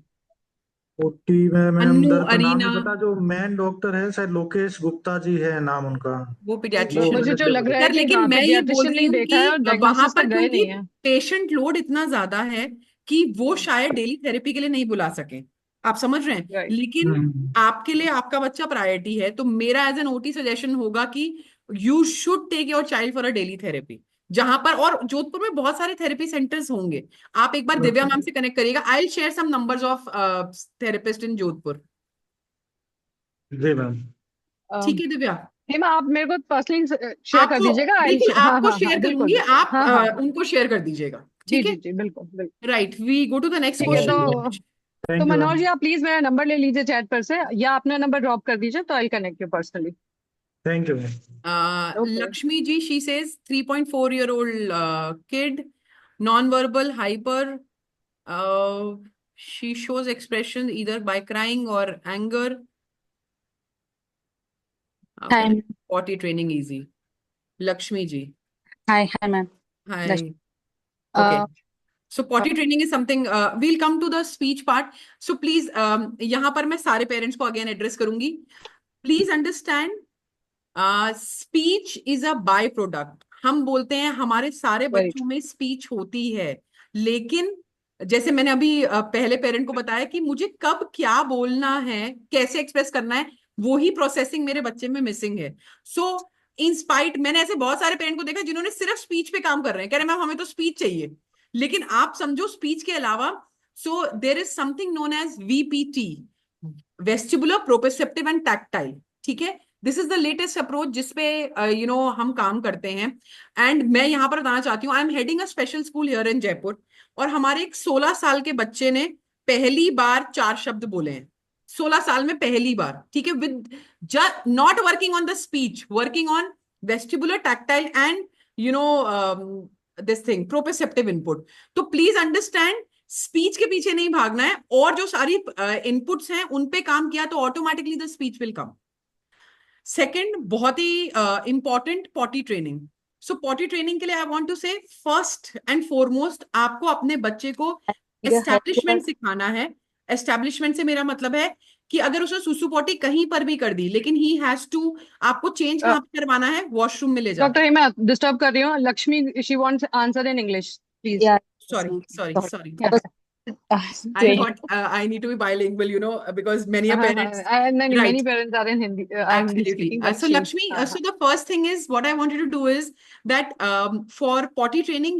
ओटी में मैम अन्नू, दर तो नाम अरीना, नहीं पता. जो मेन डॉक्टर है शायद लोकेश गुप्ता जी है नाम उनका. वो पीडियाट्रिशियन. मुझे जो लग रहा है सर, कि लेकिन हाँ, मैं ये बोल पीडियाट्रिशियन रही नहीं हूँ देखा है और कि वहां डायग्नोसिस पर तक गए क्योंकि नहीं है. पेशेंट लोड इतना ज्यादा है कि वो शायद डेली थेरेपी के लिए नहीं बुला सके. आप समझ रहे हैं? Right. लेकिन आपके लिए आपका बच्चा प्रायोरिटी है, तो मेरा एज एन ओटी सजेशन होगा कि you should take your child for a daily therapy. जहां पर, और जोधपुर में बहुत सारे थेरेपी सेंटर्स होंगे। आप एक बार दिव्या मैम से कनेक्ट करिएगा। I will share some numbers of therapist in Jodhpur. जी मैम। ठीक है दिव्या, हेमा, आप मेरे को पर्सनली शेयर कर आपको दीजिएगा। बिल्कुल, हाँ आपको हाँ हाँ, शेयर बिल्कुल करूंगी, बिल्कुल, आप हाँ हाँ हाँ, उनको शेयर कर दीजिएगा। जी ठीक जी है, जी, बिल्कुल बिल्कुल। Right, we go to the next ठीक है, क्वेश्चन। तो थैंक यू मनोज मैम। जी, आप प्लीज मेरा नंबर ले लीजिए चैट पर से, या अपना नंबर ड्रॉप कर दीजिए, तो I connect you personally. Thank you ma'am. Okay. Lakshmi ji, she says 3.4-year-old kid, non-verbal, hyper. Uh, she shows expression either by crying or anger. How can I Hi, make potty training easy? Lakshmi ji, hi, ma'am. hi. Uh, Okay. So potty training is something, we'll come to the speech part. So please, यहाँ पर मैं सारे parents को again address करूंगी. Please understand, speech is a by product. हम बोलते हैं हमारे सारे वेरी बच्चों में स्पीच होती है, लेकिन जैसे मैंने अभी पहले पेरेंट को बताया कि मुझे कब क्या बोलना है, कैसे एक्सप्रेस करना है, वो ही प्रोसेसिंग मेरे बच्चे में मिसिंग है। सो इंस्पाइट, मैंने ऐसे बहुत सारे पेरेंट को देखा जिन्होंने सिर्फ स्पीच पे काम कर रहे हैं, कह रहे मैम हमें तो स्पीच चाहिए, लेकिन आप समझो स्पीच के अलावा, so there is something known as VPT, vestibular, proprioceptive and tactile. ठीक है, this is the latest approach जिसपे हम काम करते हैं। एंड मैं यहाँ पर बताना चाहती हूँ, I am heading a special school here in Jaipur, और हमारे एक 16 साल के बच्चे ने पहली बार 4 शब्द बोले हैं, 16 साल में पहली बार। ठीक है, with not working on the speech, working on vestibular, tactile and this thing proprioceptive input. तो प्लीज अंडरस्टैंड, स्पीच के पीछे नहीं भागना है, और जो सारी इनपुट्स हैं उन पे काम किया तो automatically the speech will come. Second, बहुत ही इंपॉर्टेंट, पॉटी ट्रेनिंग। सो पॉटी ट्रेनिंग के लिए आई वांट टू से, फर्स्ट एंड फॉरमोस्ट आपको अपने बच्चे को एस्टैब्लिशमेंट सिखाना है। एस्टैब्लिशमेंट से मेरा मतलब है कि अगर उसने सुसु पॉटी कहीं पर भी कर दी, लेकिन ही हैज टू, आपको चेंज कहाँ पे करवाना है, वॉशरूम में ले जाना। डॉक्टर हेमा, डिस्टर्ब कर रही हूँ। Lakshmi, she wants answer in English please. yeah, sorry sorry sorry, I was I doing thought I need to be bilingual, because many are parents. Many Right. parents are in Hindi, are Hindi Absolutely. speaking, but So Lakshmi, so the first thing is, what I wanted to do is that for potty training,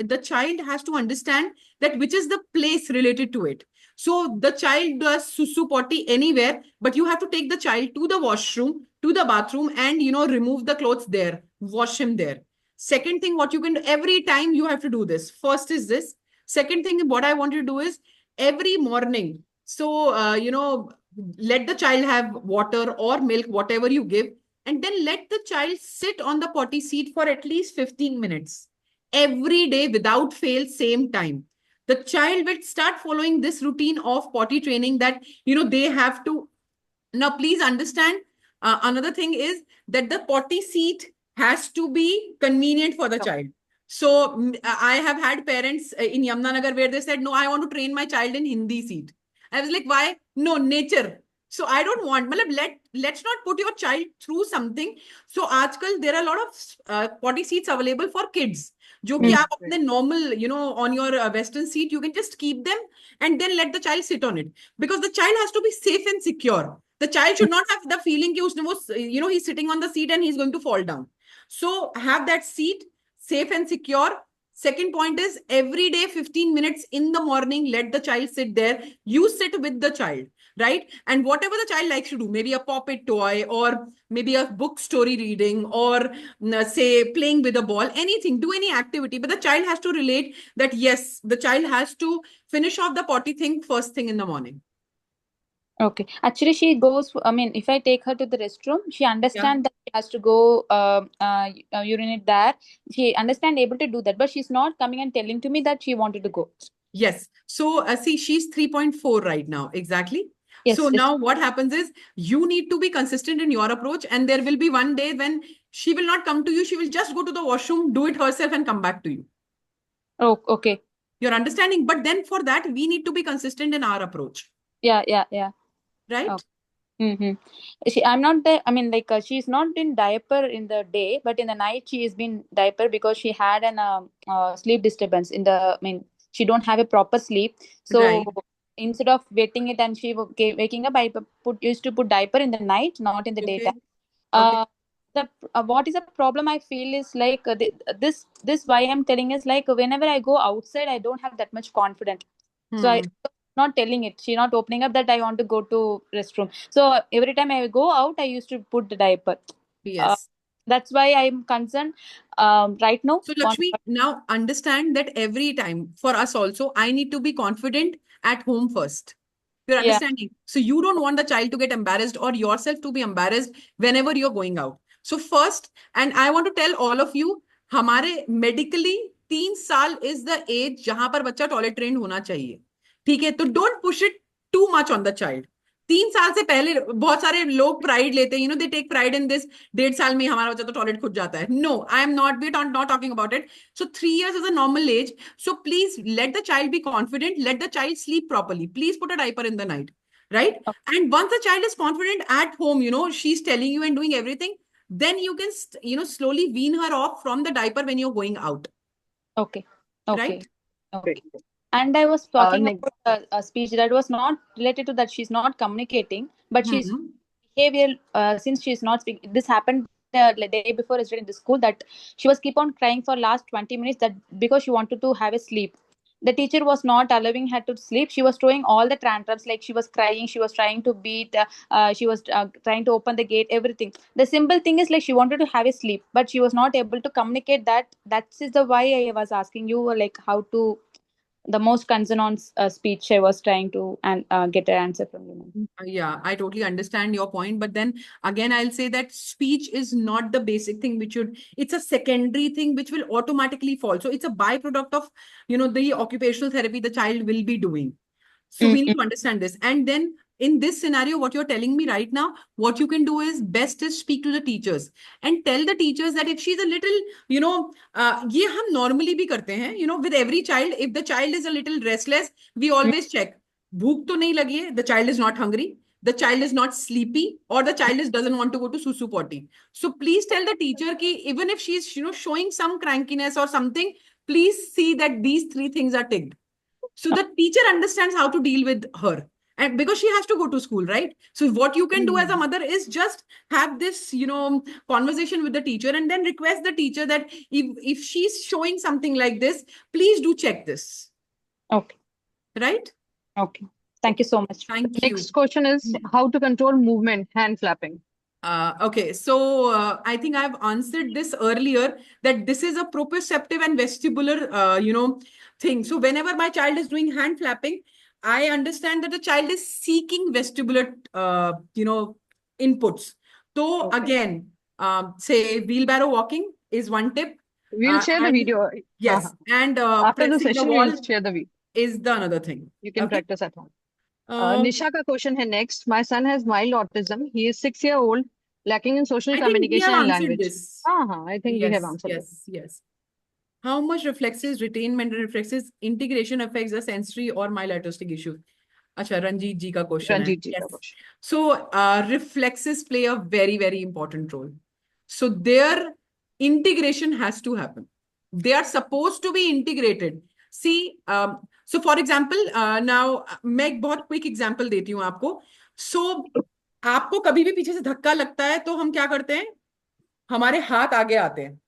the child has to understand that which is the place related to it. So the child does susu potty anywhere, but you have to take the child to the washroom, to the bathroom, and remove the clothes there, wash him there. Second thing, what you can do every time, you have to do this. First is this. Second thing, what I want you to do is every morning. So let the child have water or milk, whatever you give, and then let the child sit on the potty seat for at least 15 minutes every day without fail, same time. The child will start following this routine of potty training, that they have to. Now please understand, another thing is that the potty seat has to be convenient for the child. So I have had parents in Yamunanagar where they said, no, I want to train my child in Hindi seat. I was like, why? No, nature. So I don't want, let's not put your child through something. So आजकल there are a lot of potty seats available for kids, जो कि आप अपने normal, on your western seat, you can just keep them and then let the child sit on it, because the child has to be safe and secure. The child should not have the feeling कि उसने वो, he's sitting on the seat and he's going to fall down. So have that seat safe and secure. Second point is, every day 15 minutes in the morning, let the child sit there. You sit with the child, right? And whatever the child likes to do, maybe a pop-it toy, or maybe a book story reading, or say playing with a ball, anything, do any activity. But the child has to relate that, yes, the child has to finish off the potty thing first thing in the morning. Okay. Actually, she goes, if I take her to the restroom, she understands that she has to go urinate there. She understand able to do that, but she's not coming and telling to me that she wanted to go. Yes. So see, she's 3.4 right now. Exactly. Yes, So yes. now what happens is, you need to be consistent in your approach, and there will be one day when she will not come to you. She will just go to the washroom, do it herself, and come back to you. Oh, okay. You're understanding? But then for that, we need to be consistent in our approach. Yeah. Right? Okay. I'm not there. She's not in diaper in the day, but in the night she has been diaper because she had an sleep disturbance she don't have a proper sleep. So Right. instead of wetting it and she waking up, I used to put diaper in the night, not in the Okay. daytime. Okay. what is the problem I feel is like this why I'm telling is like whenever I go outside I don't have that much confidence. So I not telling it. She not opening up that I want to go to restroom. So every time I go out, I used to put the diaper. Yes. That's why I'm concerned. Right now, So Lakshmi, now understand that every time for us also, I need to be confident at home first. You're Yeah. understanding? So you don't want the child to get embarrassed or yourself to be embarrassed whenever you're going out. So first, and I want to tell all of you, हमारे medically 3 साल is the age जहां पर बच्चा toilet trend होना चाहिए. ठीक है? तो don't push it too much on the child. 3 साल से पहले बहुत सारे लोग प्राइड लेते हैं, they take pride in this. 1.5 साल में हमारा बच्चा तो टॉयलेट खुद जाता है. No, I am not. We are not talking about it. So 3 years is a normal age. So please let the child be confident. Let the child sleep properly. Please put a diaper in the night, right? And once the child is confident at home, she's telling you and doing everything, then you can, slowly wean her off from the diaper when you're going out. Okay. Okay. Right? Okay. And I was talking next. about a speech that was not related to that. She's not communicating, but she's behavior. Since she's not speaking, this happened the day before yesterday in the school that she was keep on crying for last 20 minutes that because she wanted to have a sleep. The teacher was not allowing her to sleep. She was throwing all the tantrums, like she was crying, she was trying to beat, she was trying to open the gate, everything. The simple thing is like she wanted to have a sleep, but she was not able to communicate that. That is the why I was asking you like how to the most concern on speech. I was trying to get an answer from you. Yeah, I totally understand your point. But then again, I'll say that speech is not the basic thing it's a secondary thing which will automatically fall. So it's a byproduct of, the occupational therapy the child will be doing. So we need to understand this. And then in this scenario, what you're telling me right now, what you can do is best is speak to the teachers and tell the teachers that if she's a little, ये हम normally भी करते हैं, with every child, if the child is a little restless, we always check. भूख तो नहीं लगी है, the child is not hungry, the child is not sleepy, or the child doesn't want to go to susu potty. So please tell the teacher ki even if she's, showing some crankiness or something, please see that these 3 things are ticked. So the teacher understands how to deal with her. And because she has to go to school, right? So what you can do as a mother is just have this, conversation with the teacher and then request the teacher that if she's showing something like this, please do check this. Okay. Right? Okay. Thank you so much. Thank you. Next question is how to control movement, hand flapping. Okay, so I think I've answered this earlier that this is a proprioceptive and vestibular, thing. So whenever my child is doing hand flapping, I understand that the child is seeking vestibular, inputs. So again, say wheelbarrow walking is one tip. We'll share the video. Yes, and after the pressing session, wall we'll share the video. is the another thing. You can Okay. practice at home. Nisha ka question hai next. My son has mild autism. He is 6-year-old, lacking in social I think we communication have and answered language. this. I think we have answered it. Yes. How much reflexes, retainment and reflexes integration affects the sensory or mild autistic issue? Acha, Ranjit ji ka question hai. Ranjit ji ka Yes. question. So reflexes play a very, very important role. So their integration has to happen. They are supposed to be integrated. See, so for example, now मैं एक बहुत quick example देती हूँ आपको. So आपको कभी भी पीछे से धक्का लगता है तो हम क्या करते हैं? हमारे हाथ आगे आते हैं.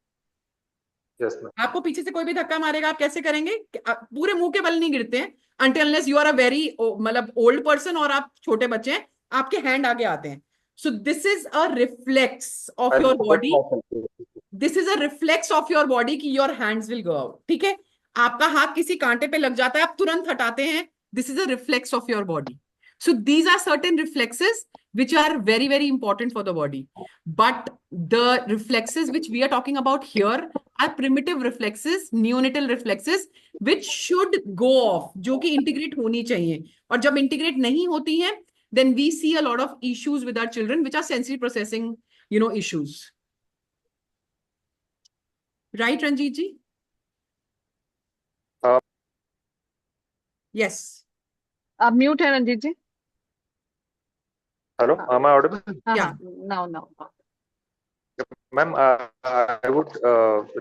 Yes, ma'am. आपको पीछे से कोई भी धक्का मारेगा आप कैसे करेंगे? पूरे मुंह के बल नहीं गिरते हैं. Until unless you are a very मतलब old person और आप छोटे बच्चे हैं, आपके hand आगे आते हैं. So this is a reflex of your body. This is a reflex of your body कि your hands will go out. ठीक है? आपका हाथ किसी कांटे पे लग जाता है, आप तुरंत हटाते हैं. This is a reflex of your body. So these are certain reflexes which are very, very important for the body. But the reflexes which we are talking about here are primitive reflexes, neonatal reflexes, which should go off, जो कि integrate होनी चाहिए. और जब integrate नहीं होती हैं, then we see a lot of issues with our children, which are sensory processing, issues. Right, Ranjit ji? Yes. आप mute है Ranjit ji. Hello, am I audible? Yeah. Now. Ma'am, I would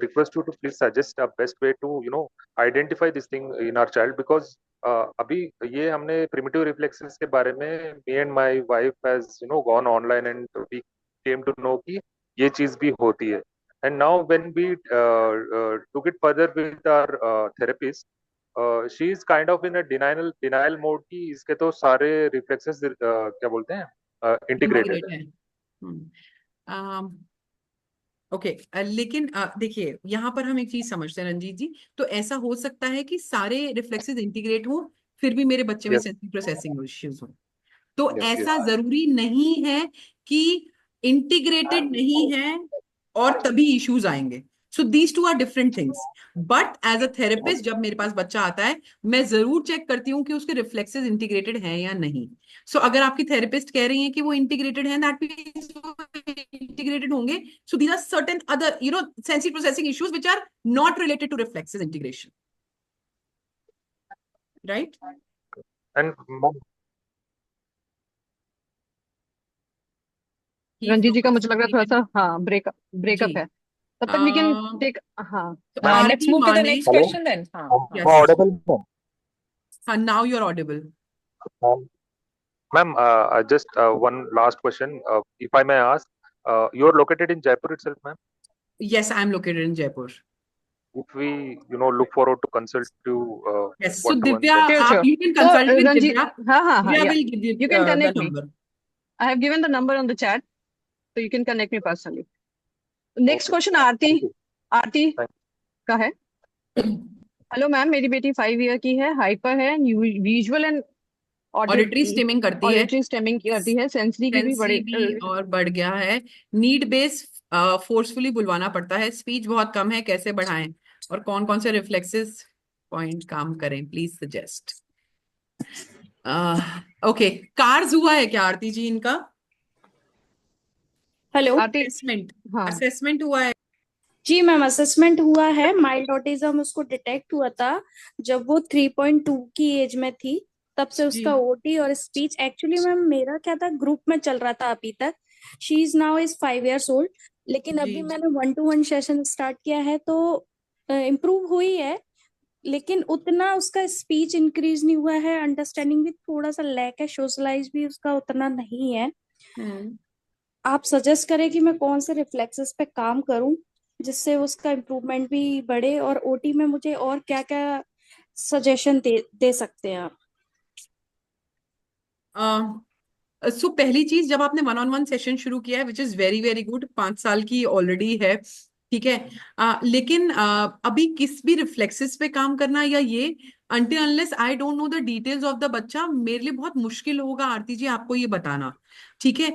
request you to please suggest a best way to, identify this thing in our child because अभी ये हमने primitive reflexes के बारे में me and my wife has, gone online and we came to know कि ये चीज भी होती है. And now when we took it further with our therapist, she is kind of in a denial mode की इसके तो सारे रिफ्लेक्सेस क्या बोलते हैं इंटीग्रेटेड इंटीग्रेट है. है. ओके लेकिन देखिए यहाँ पर हम एक चीज समझते हैं रंजीत जी, तो ऐसा हो सकता है कि सारे रिफ्लेक्सेस इंटीग्रेट हो फिर भी मेरे बच्चे में यस सेंसरी प्रोसेसिंग इश्यूज हो. तो यस ऐसा यस. जरूरी नहीं है कि इंटीग्रेटेड नहीं है और तभी इश्यूज आएंगे. So these two are different things. But as a therapist जब मेरे पास बच्चा आता है मैं जरूर चेक करती हूँ कि उसके रिफ्लेक्सेस इंटीग्रेटेड हैं या नहीं. सो अगर आपकी थेरेपिस्ट कह रही है कि वो इंटीग्रेटेड है, दैट मींस वो इंटीग्रेटेड होंगे. So these are certain other sensory processing issues which are not related to reflexes integration. Right. And Ranjeet ji का मुझे लग रहा है थोड़ा सा हाँ जी. ब्रेकअप है. तब तक वी कैन टेक. हाँ तो let's Aarti move to the माने. next hello, question then. Yes. Audible ma'am? हाँ, now you're audible. Ma'am, just one last question. If I may ask, you are located in Jaipur itself, ma'am? Yes, I'm located in Jaipur. If we, look forward to consult you Yes. So one-to-one, Divya, then Sure. you can तो consult with Ranjit Divya. हाँ Divya yeah, will give you you can the connect me. number. I have given the number on the chat, so you can connect me personally. Next okay. question Aarti Thank you. का है. Hello ma'am, मेरी बेटी 5 year की है, hyper है, visual and auditory stimming करती है, auditory stemming करती है, सेंसरी की भी सेंसरी भी और बढ़ गया है, नीड बेस फोर्सफुली बुलवाना पड़ता है, स्पीच बहुत कम है, कैसे बढ़ाएं और कौन कौन से रिफ्लेक्सेस पॉइंट काम करें, प्लीज सजेस्ट. ओके, कार्स हुआ है क्या आरती जी इनका? हेलो आरती. असेसमेंट हाँ असेसमेंट हुआ है? जी मैम, असेसमेंट हुआ है. माइल्ड ऑटिज्म उसको डिटेक्ट हुआ था जब वो 3.2 की एज में थी. तब से उसका जी. ओटी और स्पीच, एक्चुअली मैम मेरा क्या था, ग्रुप में चल रहा था अभी तक. She is now is 5 years old. लेकिन अभी जी. मैंने 1-to-1 सेशन स्टार्ट किया है तो इम्प्रूव हुई है. लेकिन उतना उसका स्पीच इंक्रीज नहीं हुआ है. अंडरस्टैंडिंग भी थोड़ा सा लैक है. सोशलाइज भी उसका उतना नहीं है. आप सजेस्ट करें कि मैं कौन से रिफ्लेक्सेस पे काम करूं जिससे उसका इम्प्रूवमेंट भी बढ़े, और ओटी में मुझे और क्या क्या सजेशन दे सकते हैं आप? सो पहली चीज, जब आपने 1-on-1 सेशन शुरू किया है which is very very good, 5 साल की ऑलरेडी है, ठीक है. लेकिन अभी किस भी रिफ्लेक्सेस पे काम करना या ये until unless I don't know the details of the बच्चा, मेरे लिए बहुत मुश्किल होगा आरती जी आपको ये बताना, ठीक है.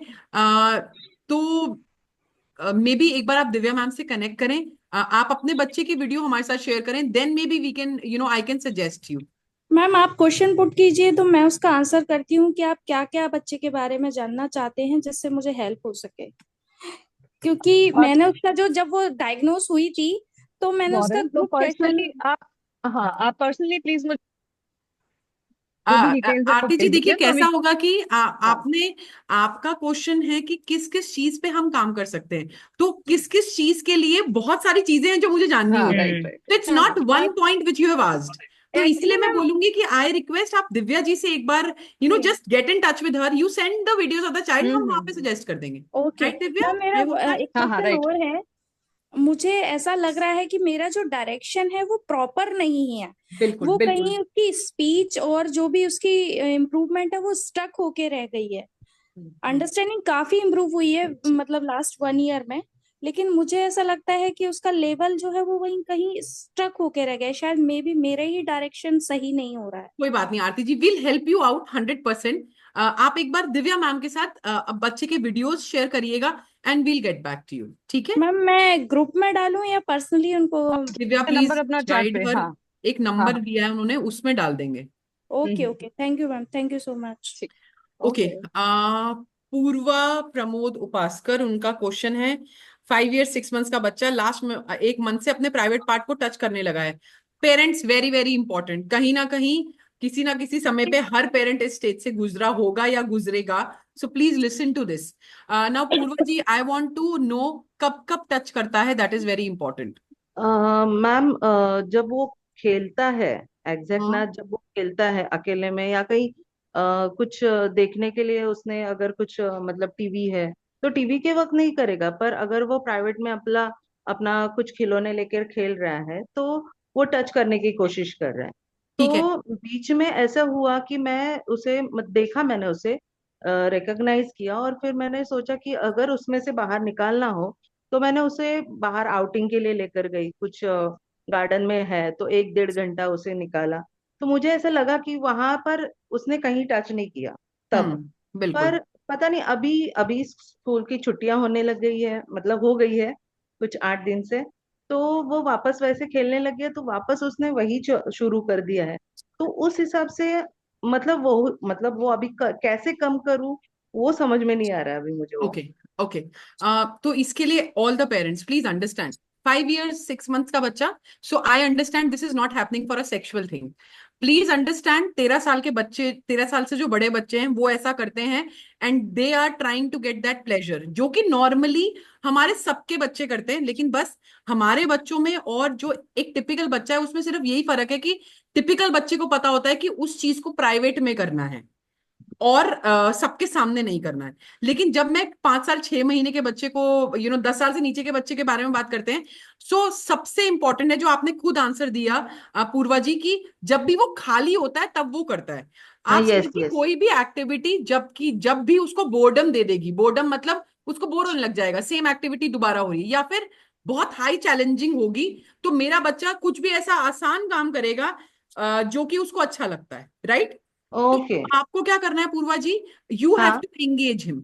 तो मे बी एक बार आप दिव्या मैम से कनेक्ट करें, आप अपने बच्चे की वीडियो हमारे साथ शेयर करें, then maybe we can I can suggest you. Ma'am आप क्वेश्चन पुट कीजिए तो मैं उसका आंसर करती हूँ कि आप क्या क्या बच्चे के बारे में जानना चाहते हैं जिससे मुझे हेल्प हो सके. क्योंकि मैंने उसका जब वो डायग्नोस हुई थी तो मैंने उसका तो ग्रुप पर्सनली सेशन. आप पर्सनली प्लीज मुझे जो भी डिटेल्स है वो आरती जी भेज देखिए दीजिए तो कैसा होगा कि आपने, आपका क्वेश्चन है कि किस किस चीज पे हम काम कर सकते हैं, तो किस किस चीज के लिए बहुत सारी चीजें हैं जो मुझे जाननी हाँ होगी. Right right. It's not one point which you have asked. तो इसलिए मैं बोलूंगी कि आई रिक्वेस्ट आप दिव्या जी से एक बार just get in touch with her, you send the videos of the child, हम वहां पे सजेस्ट कर देंगे. ओके राइट दिव्या, मैम, मेरा आई होप दैट. एक हाँ हाँ क्वेश्चन राइट. और है. मुझे ऐसा लग रहा है कि मेरा जो डायरेक्शन है वो प्रॉपर नहीं है. बिल्कुल वो बिल्कुल. कहीं उसकी स्पीच और जो भी उसकी इम्प्रूवमेंट है वो स्टक होके रह गई है. अंडरस्टैंडिंग काफी इम्प्रूव हुई है मतलब लास्ट 1 year में. लेकिन मुझे ऐसा लगता है कि उसका लेवल जो है वो वहीं कहीं स्टक होके रह गया है. शायद मे बी मेरे ही डायरेक्शन सही नहीं हो रहा है. कोई बात नहीं आरती जी, विल हेल्प यू आउट 100%. आप एक बार दिव्या मैम के साथ बच्चे के वीडियोस शेयर करिएगा and we'll get back to you, ठीक है. मैम मैं ग्रुप में डालूं या पर्सनली उनको? दिव्या नंबर प्लीज अपना चैट गाइड पे. हर, हाँ एक नंबर दिया है उन्होंने, उसमें डाल देंगे. Okay okay, thank you ma'am, thank you so much. ठीक. ओके. पूर्वा प्रमोद उपासकर, उनका क्वेश्चन है 5 years 6 months का बच्चा लास्ट में 1 month से अपने प्राइवेट पार्ट को टच करने लगा है. पेरेंट्स वेरी वेरी इंपॉर्टेंट, कहीं ना कहीं किसी ना किसी समय पे हर पेरेंट इस स्टेज से गुजरा होगा या गुजरेगा. So please listen to this. Now Purva ji, I want to know कब कब टच करता है, that is very important. Ma'am जब वो खेलता है, एग्जैक्ट ना, जब वो खेलता है अकेले में या कहीं कुछ देखने के लिए उसने अगर कुछ मतलब टीवी है तो टीवी के वक्त नहीं करेगा, पर अगर वो प्राइवेट में अपना अपना कुछ खिलौने लेकर खेल रहा है तो वो टच करने की कोशिश कर रहा है। ठीक है। तो बीच में ऐसा हुआ कि मैं उसे देखा, मैंने उसे रिकॉग्नाइज किया, और फिर मैंने सोचा कि अगर उसमें से बाहर निकालना हो तो मैंने उसे बाहर आउटिंग के लिए लेकर गई, कुछ गार्डन में है तो 1-1.5 घंटा उसे निकाला। तो मुझे ऐसा लगा कि वहां पर उसने कहीं टच नहीं किया तब। बिल्कुल। पर पता नहीं, अभी अभी स्कूल की छुट्टियां होने लग गई है, मतलब हो गई है कुछ 8 दिन से, तो वो वापस वैसे खेलने लग गया, तो वापस उसने वही शुरू कर दिया है। तो उस हिसाब से मतलब वो अभी कैसे कम करूं, वो समझ में नहीं आ रहा है अभी मुझे वो। Okay okay. तो इसके लिए all the parents please understand, 5 years 6 months का बच्चा, so I understand this is not happening for a sexual thing. Please understand 13 साल के बच्चे, 13 साल से जो बड़े बच्चे हैं वो ऐसा करते हैं, and they are trying to get that pleasure, जो कि नॉर्मली हमारे सबके बच्चे करते हैं, लेकिन बस हमारे बच्चों में और जो एक टिपिकल बच्चा है उसमें सिर्फ यही फर्क है कि टिपिकल बच्चे को पता होता है कि उस चीज को प्राइवेट में करना है और सबके सामने नहीं करना है। लेकिन जब मैं 5 साल 6 महीने के बच्चे को 10 साल से नीचे के बच्चे के बारे में बात करते हैं, सो सबसे इंपॉर्टेंट है जो आपने खुद आंसर दिया पूर्वा जी की, जब भी वो खाली होता है तब वो करता है। हाँ, आप यस समझिए यस। कोई भी एक्टिविटी जब भी उसको बोर्डम दे देगी, बोर्डम मतलब उसको बोर होने लग जाएगा, सेम एक्टिविटी दोबारा हो रही है या फिर बहुत हाई चैलेंजिंग होगी, तो मेरा बच्चा कुछ भी ऐसा आसान काम करेगा जो कि उसको अच्छा लगता है, राइट? तो ओके। आपको क्या करना है पूर्वा जी, यू हैव हाँ। To engage him.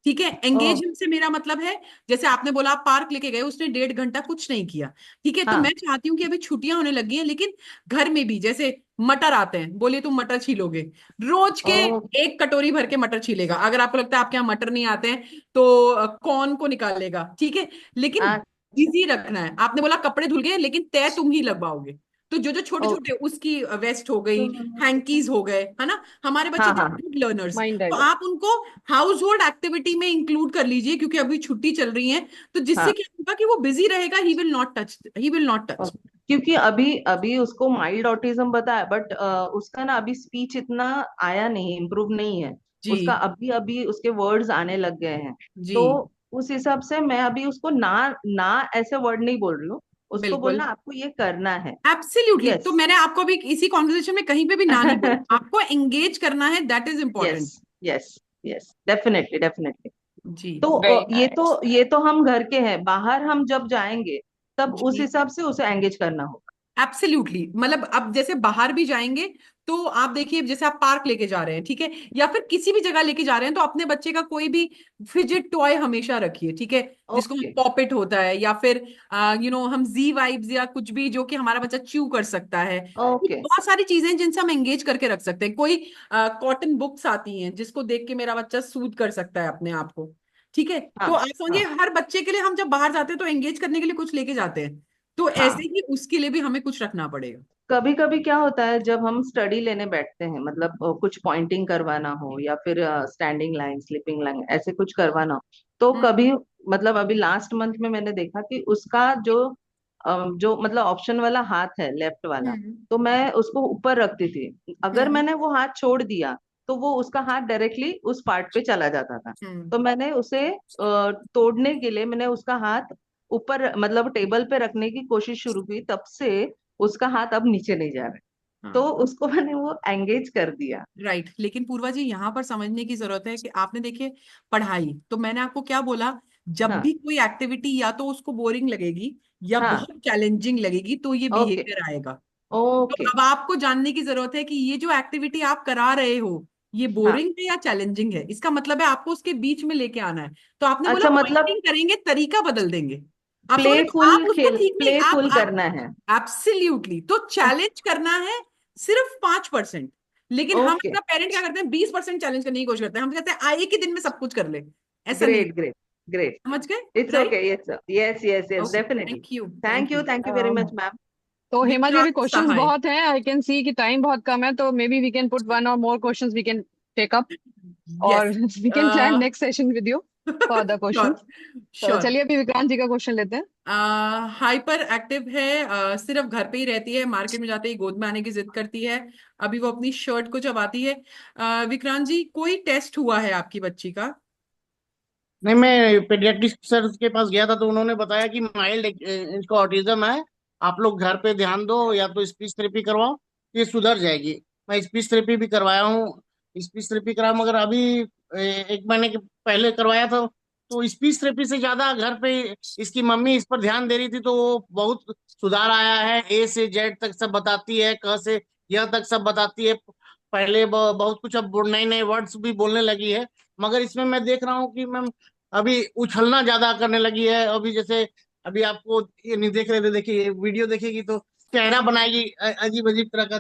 ठीक है, ओ। एंगेज हिम से मेरा मतलब है, जैसे आपने बोला आप पार्क लेके गए, उसने 1.5 घंटा कुछ नहीं किया, ठीक है, तो मैं हाँ। चाहती हूँ कि अभी छुट्टियां होने लगी हैं, लेकिन घर में भी जैसे मटर आते हैं, बोलिए तुम मटर छीलोगे, रोज के ओ। 1 कटोरी भर के मटर छीलेगा। अगर आपको लगता है आपके यहाँ मटर नहीं आते हैं तो कौन को निकालेगा, ठीक है, लेकिन अच्छा। बिजी रखना है। आपने बोला कपड़े धुल गए, लेकिन तय तुम ही लगवाओगे, तो जो जो छोटे छोटे, ओके। उसकी वेस्ट हो गई, हैंकीज हो गए, है ना, हमारे बच्चे हाँ दे हाँ गुड लर्नर्स, माइंड तो डाइवर्ट। आप उनको हाउस होल्ड एक्टिविटी में इंक्लूड कर लीजिए, क्योंकि अभी छुट्टी चल रही है, तो जिससे हाँ। क्या होगा कि वो बिजी रहेगा, ही विल नॉट टच। क्योंकि अभी अभी उसको माइल्ड ऑटिज्म बताया, बट उसका ना अभी स्पीच इतना आया नहीं, इम्प्रूव नहीं है जी उसका, अभी अभी उसके वर्ड्स आने लग गए हैं। जी तो उस हिसाब से मैं अभी उसको ना ना ऐसे वर्ड नहीं बोल रही हूँ, उसको बिल्कुल, बोलना आपको ये करना है। एब्सोल्युटली। तो यस। मैंने आपको अभी इसी कॉन्वर्सेशन में कहीं पे भी ना नहीं बोला, आपको एंगेज करना है, that is yes important. Yes yes, definitely definitely. जी तो वेरी ये तो नाइस। ये तो हम घर के हैं, बाहर हम जब जाएंगे तब उस जी हिसाब से उसे एंगेज करना होगा। एब्सोल्युटली, मतलब अब जैसे बाहर भी जाएंगे तो आप देखिए, जैसे आप पार्क लेके जा रहे हैं, ठीक है, या फिर किसी भी जगह लेके जा रहे हैं, तो अपने बच्चे का कोई भी फिजिट टॉय हमेशा रखिए, ठीक है, जिसको हम ओके। पॉपेट होता है, या फिर हम जी वाइब्स या कुछ भी जो कि हमारा बच्चा च्यू कर सकता है, तो ओके। बहुत सारी चीजें हैं जिनसे हम एंगेज करके रख सकते हैं। कोई कॉटन बुक्स आती हैं जिसको देख के मेरा बच्चा सूद कर सकता है अपने आप को, ठीक है, हाँ तो आप समझिए हाँ हर बच्चे के लिए हम जब बाहर जाते हैं तो एंगेज करने के लिए कुछ लेके जाते हैं, तो ऐसे हाँ। ही उसके लिए भी हमें कुछ रखना पड़ेगा। कभी कभी क्या होता है जब हम स्टडी लेने बैठते हैं, मतलब कुछ पॉइंटिंग करवाना हो या फिर स्टैंडिंग लाइन, स्लीपिंग लाइन, ऐसे कुछ करवाना हो, तो हम्म कभी मतलब अभी लास्ट मंथ में मैंने देखा कि उसका जो मतलब ऑप्शन वाला हाथ है, लेफ्ट वाला, हम्म तो मैं उसको ऊपर रखती थी। अगर हम्म मैंने वो हाथ छोड़ दिया तो वो उसका हाथ डायरेक्टली उस पार्ट पे चला जाता था। हम्म तो मैंने उसे तोड़ने के लिए मैंने उसका हाथ ऊपर मतलब टेबल पे रखने की कोशिश शुरू की, तब से उसका हाथ अब नीचे नहीं जा रहा है। तो हाँ उसको मैंने वो एंगेज कर दिया। राइट, लेकिन पूर्वा जी यहाँ पर समझने की जरूरत है कि आपने देखिए पढ़ाई, तो मैंने आपको क्या बोला, जब हाँ भी कोई एक्टिविटी या तो उसको बोरिंग लगेगी या हाँ। बहुत चैलेंजिंग लगेगी, तो ये ओके। बिहेवियर आएगा। तो ओके। अब आपको जानने की जरूरत है कि ये जो एक्टिविटी आप करा रहे हो, ये हाँ। बोरिंग है या चैलेंजिंग है, इसका मतलब है आपको उसके बीच में लेके आना है। तो आपने बोला अच्छा, मतलब पॉइंटिंग करेंगे, तरीका बदल देंगे, आपने बोला तो प्लेफुल आप उसको खेल, ठीक नहीं, प्लेफुल आप करना है। एब्सोल्युटली, तो चैलेंज करना है सिर्फ 5%, लेकिन हम ओके। अपना पेरेंट क्या करते हैं, 20% चैलेंज करने की कोशिश करते हैं, हम कहते हैं एक ही दिन में सब कुछ कर ले, ऐसा नहीं, ग्रेट ग्रेट ग्रेट। समझ गए? It's right, okay. Yes yes yes yes, okay, definitely. Thank you, thank thank you, you. Thank you very much ma'am. तो हेमा जी, अभी विक्रांत क्वेश्चंस सहाय। बहुत हैं, आई कैन सी कि टाइम बहुत कम है, तो maybe we can put one or more questions we can take up, और yes, we can plan next session with you for the sure questions. तो श्योर। चलिए अभी विक्रांत जी का क्वेश्चन लेते हैं। हाइपर एक्टिव है, सिर्फ घर पे ही रहती है, मार्केट में जाते ही गोद में आने की जिद करती है, अभी वो अपनी शर्ट को चबाती है। विक्रांत जी, कोई टेस्ट हुआ है आपकी बच्ची का? नहीं, मैं पेडियाट्रिक सर के पास गया था तो उन्होंने बताया कि माइल्ड इनको ऑटिज्म है, आप लोग घर पे ध्यान दो या तो स्पीच थेरेपी करवाओ, ये सुधर जाएगी। मैं स्पीच थेरेपी भी करवाया हूँ, स्पीच थेरेपी करा, मगर अभी 1 महीने के पहले करवाया था तो स्पीच थेरेपी से ज्यादा घर पे इसकी मम्मी इस पर ध्यान दे रही थी, तो वो बहुत सुधार आया है। ए से जेड तक सब बताती है, क से य तक सब बताती है। पहले बहुत कुछ, अब नए नए वर्ड्स भी बोलने लगी है। मगर इसमें मैं देख रहा हूँ कि मैम अभी उछलना ज्यादा करने लगी है। अभी जैसे अभी आपको ये नहीं देख रहे थे, देखिए वीडियो देखेगी तो चेहरा बनाएगी अजीब अजीब तरह का,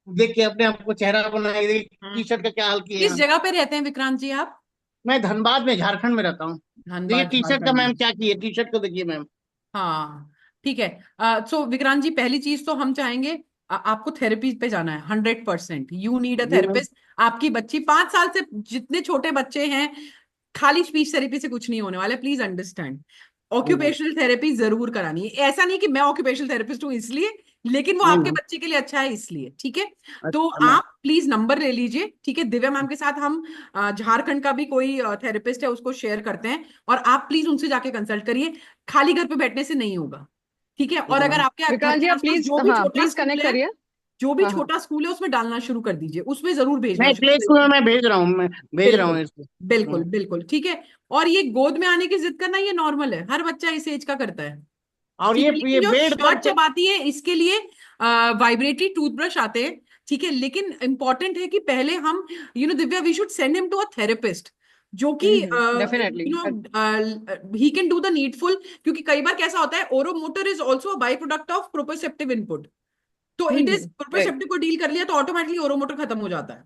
देख के अपने आप को चेहरा बनाएगी। टी शर्ट का क्या हाल किए किस हैं। जगह पे रहते हैं विक्रांत जी आप? मैं धनबाद में, झारखंड में रहता हूँ। देखिए धनबाद टी शर्ट का झारखंड मैम में। क्या की है, टी शर्ट को देखिए मैम। हाँ ठीक है। सो विक्रांत जी, पहली चीज तो हम चाहेंगे आपको थेरेपी पे जाना है 100%। यू नीड अ जी मैम। थेरेपिस्ट। आपकी बच्ची 5 साल से, जितने छोटे बच्चे हैं, खाली स्पीच थेरेपी से कुछ नहीं होने वाला, प्लीज अंडरस्टैंड। जी मैम। ऑक्यूपेशनल थेरेपी जरूर करानी है। ऐसा नहीं कि मैं ऑक्यूपेशनल थेरेपिस्ट हूँ इसलिए, लेकिन वो जी आपके मैम। बच्चे के लिए अच्छा है इसलिए। ठीक है, तो अच्छा मैम। आप प्लीज नंबर ले लीजिए। ठीक है, दिव्या मैम के साथ हम झारखंड का भी कोई थेरेपिस्ट है उसको शेयर करते हैं, और आप प्लीज उनसे जाके कंसल्ट करिए। खाली घर पे बैठने से नहीं होगा। ठीक है, और ठीक है अगर मैम। आपके घर विक्रांत जी के आप आसपास प्लीज, जो भी हाँ छोटा प्लीज स्कूल कनेक्ट है, करिए। जो भी हाँ हाँ छोटा स्कूल है उसमें डालना शुरू कर दीजिए, उसमें जरूर भेजना मैं प्ले शुरू। स्कूल में मैं भेज रहा हूँ, मैं भेज रहा हूँ बिल्कुल इसको। बिल्कुल बिल्कुल ठीक है। और ये गोद में आने की जिद करना, ये नॉर्मल है, हर बच्चा इस एज का करता है। और ठीक ये है, ये लेकिन जो बेड पर शर्ट चबाती है इसके लिए वाइब्रेटरी टूथब्रश आते हैं। ठीक है, लेकिन इंपॉर्टेंट है कि पहले हम, Divya, we should send him to a therapist, जो कि definitely. He can do the needful. क्योंकि कई बार कैसा होता है, oromotor is also a by product of proprioceptive input. तो इट इज, राइट। प्रोप्रोसेप्टिव को डील कर लिया तो ऑटोमेटिकली ओरोमोटर खत्म हो जाता है।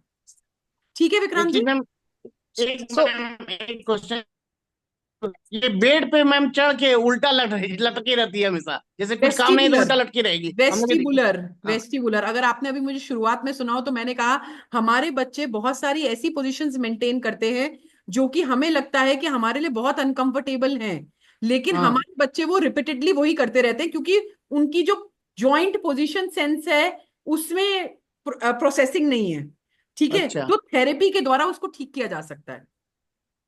ठीक है एक विक्रांत चीज जी। मैम, एक सो मैम एक क्वेश्चन, ये बेड पे मैम चढ़ के उल्टा लटकी रहती है हमेशा, जैसे कुछ काम नहीं है तो वेस्टिबुलर, उल्टा लटकी रहेगी, हम लोग ये देखिए। वेस्टिबुलर, हाँ। वेस्टिबुलर। अगर आपने अभी मुझे शुरुआत में सुना हो तो मैंने कहा हमारे बच्चे बहुत सारी ऐसी पोजीशंस मेंटेन करते हैं जो कि हमें लगता है कि हमारे लिए बहुत अनकंफर्टेबल हैं, लेकिन हाँ। हमारे बच्चे वो रिपीटेडली वही करते रहते हैं, क्योंकि उनकी जो जॉइंट पोजीशन सेंस है उसमें प्रोसेसिंग नहीं है। ठीक है, अच्छा। तो थेरेपी के द्वारा उसको ठीक किया जा सकता है।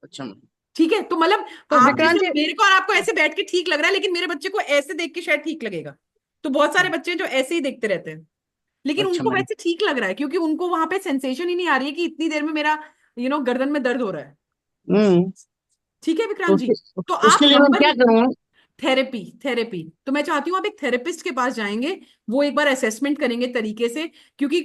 अच्छा मैम। ठीक है, तो मतलब तो आप विक्रांत जैसे, जी, मेरे को और आपको ऐसे बैठ के ठीक लग रहा है, लेकिन मेरे बच्चे को ऐसे देख के शायद ठीक लगेगा। तो बहुत सारे बच्चे हैं जो ऐसे ही देखते रहते हैं, लेकिन अच्छा उनको मैम। वैसे ठीक लग रहा है, क्योंकि उनको वहां पे सेंसेशन ही नहीं आ रही है कि इतनी देर में मेरा गर्दन में दर्द हो रहा है। हम्म। ठीक है तो विक्रांत जी, तो आप उसके लिए मैं नंबर, क्या करूँ? थेरेपी, थेरेपी तो मैं चाहती हूँ आप एक थेरेपिस्ट के पास जाएंगे, वो एक बार असेसमेंट करेंगे तरीके से, क्योंकि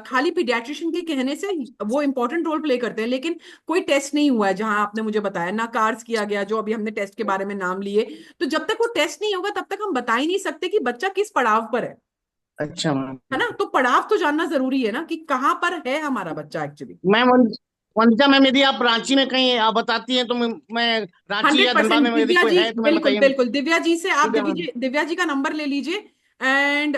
खाली पीडियाट्रिशियन के कहने से वो इंपॉर्टेंट रोल प्ले करते हैं, लेकिन कोई टेस्ट नहीं हुआ है जहां आपने मुझे बताया ना, कार्स किया गया जो अभी हमने टेस्ट के बारे में नाम लिए। तो जब तक वो टेस्ट नहीं होगा तब तक हम बता ही नहीं सकते कि बच्चा किस पड़ाव पर अच्छा मैम। है ना। तो पड़ाव तो जानना जरूरी है ना, कि कहाँ पर है हमारा बच्चा एक्चुअली। मैम वंदिता मैम, यदि आप रांची में कहीं आप बताती हैं तो मैं रांची या धनबाद 100% में यदि दिव्या कोई जी, है तो मैं बिल्कुल बताइए। बिल्कुल, दिव्या जी से आप, ठीक है मैम। दिव्या जी का नंबर ले लीजिए। एंड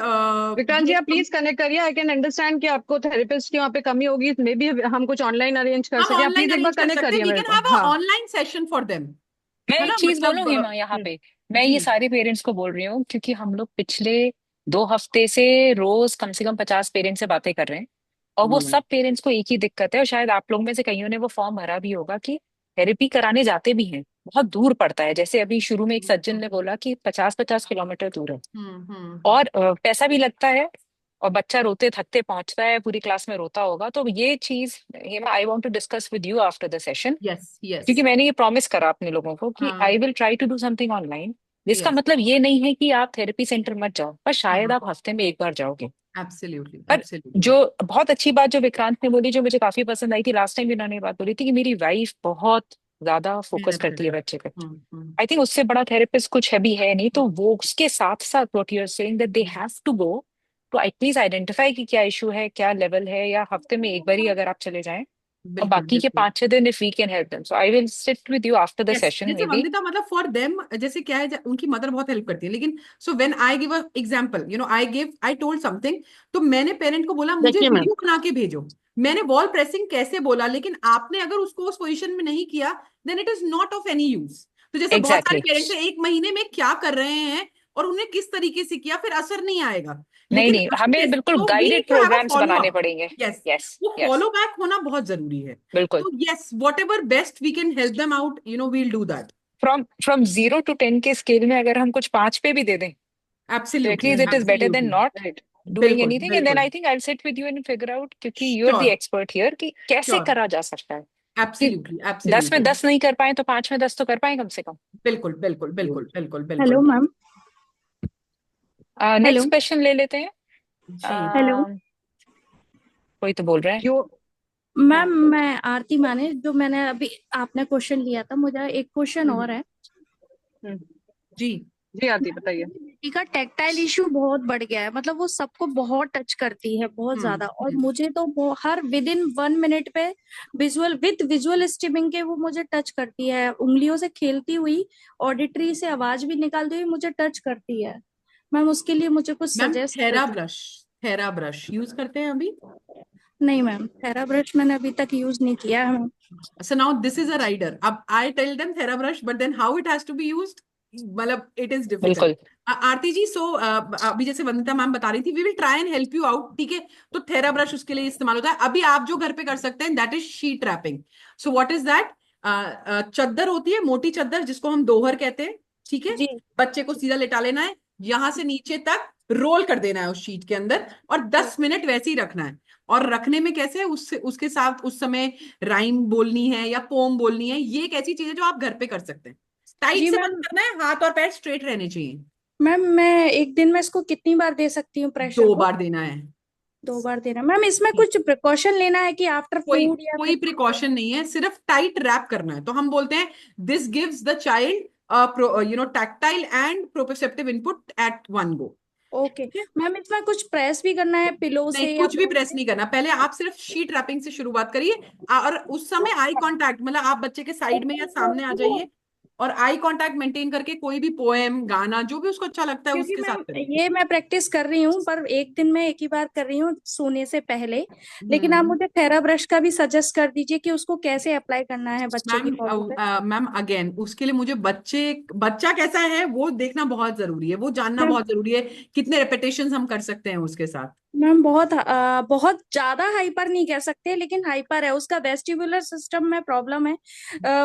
विक्रांत जी ये आप प्लीज कनेक्ट करिए। आई कैन अंडरस्टैंड कि आपको थेरेपिस्ट की वहाँ पे कमी होगी, मे बी हम कुछ ऑनलाइन अरेंज कर हम सकें। आप ऑनलाइन प्लीज एक बार अरेंज कर कनेक्ट सकते हैं, करिए वी मेरे कैन को। हैव अ हाँ ऑनलाइन सेशन फॉर देम। मैं है एक ना, चीज बोलूं मतलब हेमा यहाँ पे, मैं ये जी। सारे पेरेंट्स को बोल रही हूँ क्योंकि हम लोग पिछले 2 हफ्ते से रोज कम से कम 50 पेरेंट्स से बातें कर रहे हैं, और वो जी मैम। सब पेरेंट्स को एक ही दिक्कत है, और शायद आप लोग में से कईयों ने वो फॉर्म भरा भी होगा कि थेरेपी कराने जाते भी हैं, बहुत दूर पड़ता है। जैसे अभी शुरू में एक सज्जन ने बोला कि 50-50 किलोमीटर दूर है, हम्म। और पैसा भी लगता है, और बच्चा रोते थकते पहुंचता है, पूरी क्लास में रोता होगा। तो ये चीज Hema, I want to discuss with you after the session, yes क्योंकि यस। मैंने ये प्रॉमिस करा अपने लोगों को कि हाँ। I will try to do something online, जिसका यस। मतलब ये नहीं है कि आप थेरेपी सेंटर मत जाओ, पर शायद आप हफ्ते में एक बार जाओगे। एब्सोल्युटली पर एब्सोल्युटली। जो बहुत अच्छी बात जो विक्रांत ने बोली, जो मुझे काफी पसंद आई थी, लास्ट टाइम भी उन्होंने ये बात बोली थी कि मेरी वाइफ बहुत ज्यादा फोकस मेहनत करती है करता है। बच्चे पे। हम्म। आई थिंक उससे बड़ा थेरेपिस्ट कुछ है भी है नहीं, तो वो उसके साथ साथ what you are saying that they have to go to at least identify कि क्या इशू है, क्या लेवल है, या हफ्ते में एक बार ही अगर आप चले जाएं, और बिल्कुल बाकी के बिल्कुल। 5-6 दिन if we can help them, so I will sit with you after the yes, session जैसे मे बी। वंदिता, मतलब फॉर देम, जैसे क्या है, उनकी मदर बहुत हेल्प करती है, लेकिन so when I give a example, I told something, तो मैंने पेरेंट को बोला मुझे देखिए मैम। वीडियो बना के भेजो। मैंने वॉल प्रेसिंग कैसे बोला, लेकिन आपने अगर उसको उस पोजीशन में नहीं किया, then it is not of any use. तो जैसे बहुत सारे एग्जैक्टली। पेरेंट्स एक महीने में क्या कर रहे हैं और उन्हें किस तरीके से किया, फिर असर नहीं आएगा। नहीं लेकिन नहीं, हमें बिल्कुल तो we guided need to have a programs follow बनाने अप. पड़ेंगे. यस, यस वो यस, फॉलो बैक होना बहुत जरूरी है. बिल्कुल. तो yes, whatever best we can help them out, we'll do that. From 0 to 10 के स्केल में अगर हम कुछ 5 पे भी दे दें, तो absolutely, at least it is better than absolutely. Not right. Doing बिल्कुल, एनीथिंग. एंड देन बिल्कुल. I think I will sit with you and figure out, क्योंकि you are the sure, expert here, कि कैसे श्योर. करा जा सकता है. कि एब्सोल्युटली, 10 में एब्सोल्युटली. 10 नहीं कर पाए तो 5 में 10 तो कर पाए कम से कम. बिल्कुल, बिल्कुल, बिल्कुल, बिल्कुल, हेलो बिल्कुल. मैम. हेलो. नेक्स्ट क्वेश्चन ले लेते हैं. जी. हेलो कोई तो बोल रहा है. यो मैम, मैं आरती माने, जो मैंने अभी आपने क्वेश्चन लिया था, मुझे एक क्वेश्चन और है. जी. जी आरती बताइए. बेटी का टैक्टाइल इशू बहुत बढ़ गया है, मतलब वो सबको बहुत टच करती है, बहुत ज्यादा. और मुझे तो हर विद इन 1 मिनट पे विजुअल स्ट्रीमिंग के वो मुझे टच करती है, उंगलियों से खेलती हुई, ऑडिटरी से आवाज भी निकालती हुई मुझे टच करती है. मैम उसके लिए मुझे कुछ मैम, सजेस्ट थेरा ब्रश यूज करते हैं अभी? नहीं मैम, थेरा ब्रश मैंने अभी तक यूज नहीं किया है ma'am. So now this is a rider. अब I tell them TheraBrush, but then how it has to be used, मतलब it is difficult. बिल्कुल. आरती जी, सो अभी जैसे वंदिता मैम बता रही थी, we will try and help you out, ठीक है? तो TheraBrush उसके लिए इस्तेमाल होता है. अभी आप जो घर पे कर सकते हैं, that is sheet wrapping. So what is that? चद्दर होती है, मोटी चद्दर, जिसको हम दोहर कहते हैं, ठीक है? जी. बच्चे को सीधा लेटा लेना है, यहाँ से नीचे तक रोल कर देना है उस शीट के अंदर, और 10 मिनट वैसे ही रखना है. और रखने में कैसे है, उससे उसके साथ उस समय राइम बोलनी है या पोम बोलनी है, ये एक ऐसी चीज है जो आप घर पे कर सकते हैं. टाइट जी से मैम. बंद करना है, हाथ और पैर स्ट्रेट रहने चाहिए. मैम मैं एक दिन में इसको कितनी बार दे सकती हूँ प्रेशर 2 को? बार देना है. 2 बार देना. मैम इसमें कुछ प्रिकॉशन लेना है कि आफ्टर कोई फूड या कोई प्रिकॉशन नहीं है, सिर्फ टाइट रैप करना है. तो हम बोलते हैं this gives the child tactile and proprioceptive input at one go. Okay. Ma'am इसमें कुछ प्रेस भी करना है पिलो से नहीं, या कुछ भी प्रेस नहीं करना. पहले आप सिर्फ शीट रैपिंग से शुरुआत करिए, और उस समय आई कांटेक्ट, मतलब आप बच्चे के साइड में या सामने आ जाइए, और आई कांटेक्ट मेंटेन करके कोई भी पोएम, गाना, जो भी उसको अच्छा लगता है क्योंकि उसके साथ मैम करिए. ये मैं प्रैक्टिस कर रही हूँ, पर एक दिन में एक ही बार कर रही हूँ सोने से पहले. लेकिन आप मुझे थेरा ब्रश का भी सजेस्ट कर दीजिए कि उसको कैसे अप्लाई करना है बच्चे की बॉडी पे. मैम अगेन, उसके लिए मुझे बच्चा कैसा है वो देखना बहुत जरूरी है, वो जानना मैम बहुत जरूरी है, कितने रेपिटेशंस हम कर सकते हैं उसके साथ. मैम बहुत ज्यादा हाइपर नहीं कह सकते, लेकिन हाइपर है. उसका वेस्टिबुलर सिस्टम में प्रॉब्लम है.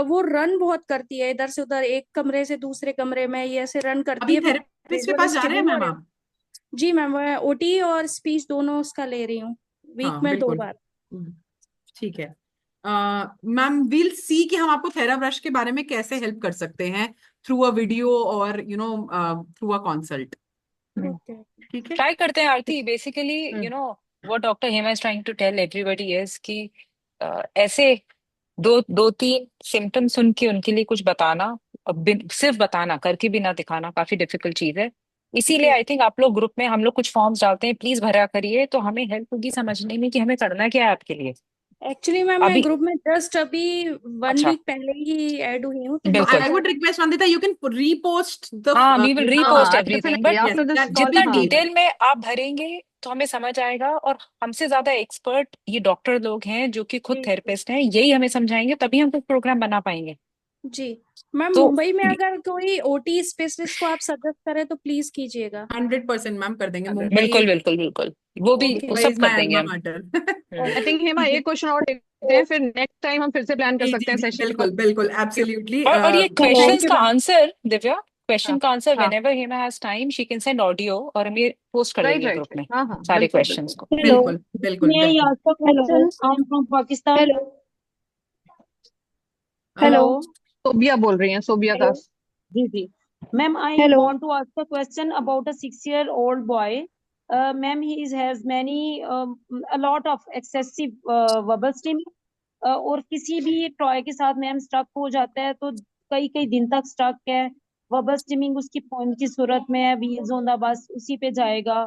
वो रन बहुत करती है इधर से उधर, एक कमरे से दूसरे कमरे में, ये ऐसे रन करती अभी है. थेरेपिस्ट के विजुअल पास जा रहे हैं स्टिमिंग हो मैम रही. आप? जी मैम, मैं ओटी और स्पीच दोनों उसका ले रही हूँ, वीक हाँ में 2 बिल्कुल. बार. ठीक है मैम, वील सी कि हम आपको थेरा ब्रश के बारे में कैसे हेल्प कर सकते हैं, थ्रू अ वीडियो और थ्रू अ कंसल्ट. ओके. ठीक है. ट्राई करते हैं Aarti. Basically what doctor Hema is trying to tell everybody is कि ऐसे 2-3 सिम्टम्स सुन के उनके लिए कुछ बताना, सिर्फ बताना, करके भी ना दिखाना, काफी डिफिकल्ट चीज है. इसीलिए आई थिंक आप लोग ग्रुप में, हम लोग कुछ फॉर्म्स डालते हैं, प्लीज भरा करिए, तो हमें हेल्प होगी समझने में कि हमें करना क्या है आपके लिए. एक्चुअली मैम मैं अभी ग्रुप में जस्ट अभी 1 अच्छा, वीक पहले ही ऐड हुई हूँ, तो बिल्कुल. I would request Vandita, you can repost the हाँ, वी विल हाँ रीपोस्ट हाँ everything, definitely but yes, after this that call. will जितना be हाँ great. डिटेल में आप भरेंगे तो हमें समझ आएगा, और हमसे ज्यादा एक्सपर्ट ये डॉक्टर लोग हैं जो कि खुद जी. थेरेपिस्ट हैं, यही हमें समझाएंगे, तभी हम कुछ प्रोग्राम बना पाएंगे. जी मैम, तो मुंबई में अगर कोई ओटी स्पेशलिस्ट को आप सजेस्ट करें तो प्लीज कीजिएगा. 100% मैम कर देंगे. मुंबई बिल्कुल बिल्कुल बिल्कुल, वो भी ओके. वो मुंबई सब इज कर माय देंगे अल्मा हम. मैटर. आई थिंक हेमा एक क्वेश्चन और लेते हैं, फिर नेक्स्ट टाइम हम फिर से प्लान कर जी सकते जी हैं जी, सेशन. बिल्कुल बिल्कुल, एब्सोल्युटली. और ये थैंक क्वेश्चंस यू का मैम. आंसर, दिव्या, क्वेश्चन हाँ का आंसर हाँ whenever Hema has time she can send audio, और हम ये पोस्ट कर राइट देंगे राइट ग्रुप राइट. में हाँ हाँ सारे बिल्कुल क्वेश्चंस बिल्कुल. को. Hello, बिल्कुल बिल्कुल may I बिल्कुल. ask a hello. question? I'm from Pakistan. Hello. Hello, hello. Sobia बोल रही हैं, सोबिया Hello. दास. जी. Ma'am, I hello. want to ask a question about a 6-year-old boy. Ma'am, has many a lot of excessive verbal stimuli. और किसी भी toy के साथ ma'am stuck हो जाता है, तो कई कई दिन तक स्टक है. वर्बल स्टिमिंग उसकी पोइम की सूरत में है, व्हील्स ऑन द बस उसी पे जाएगा.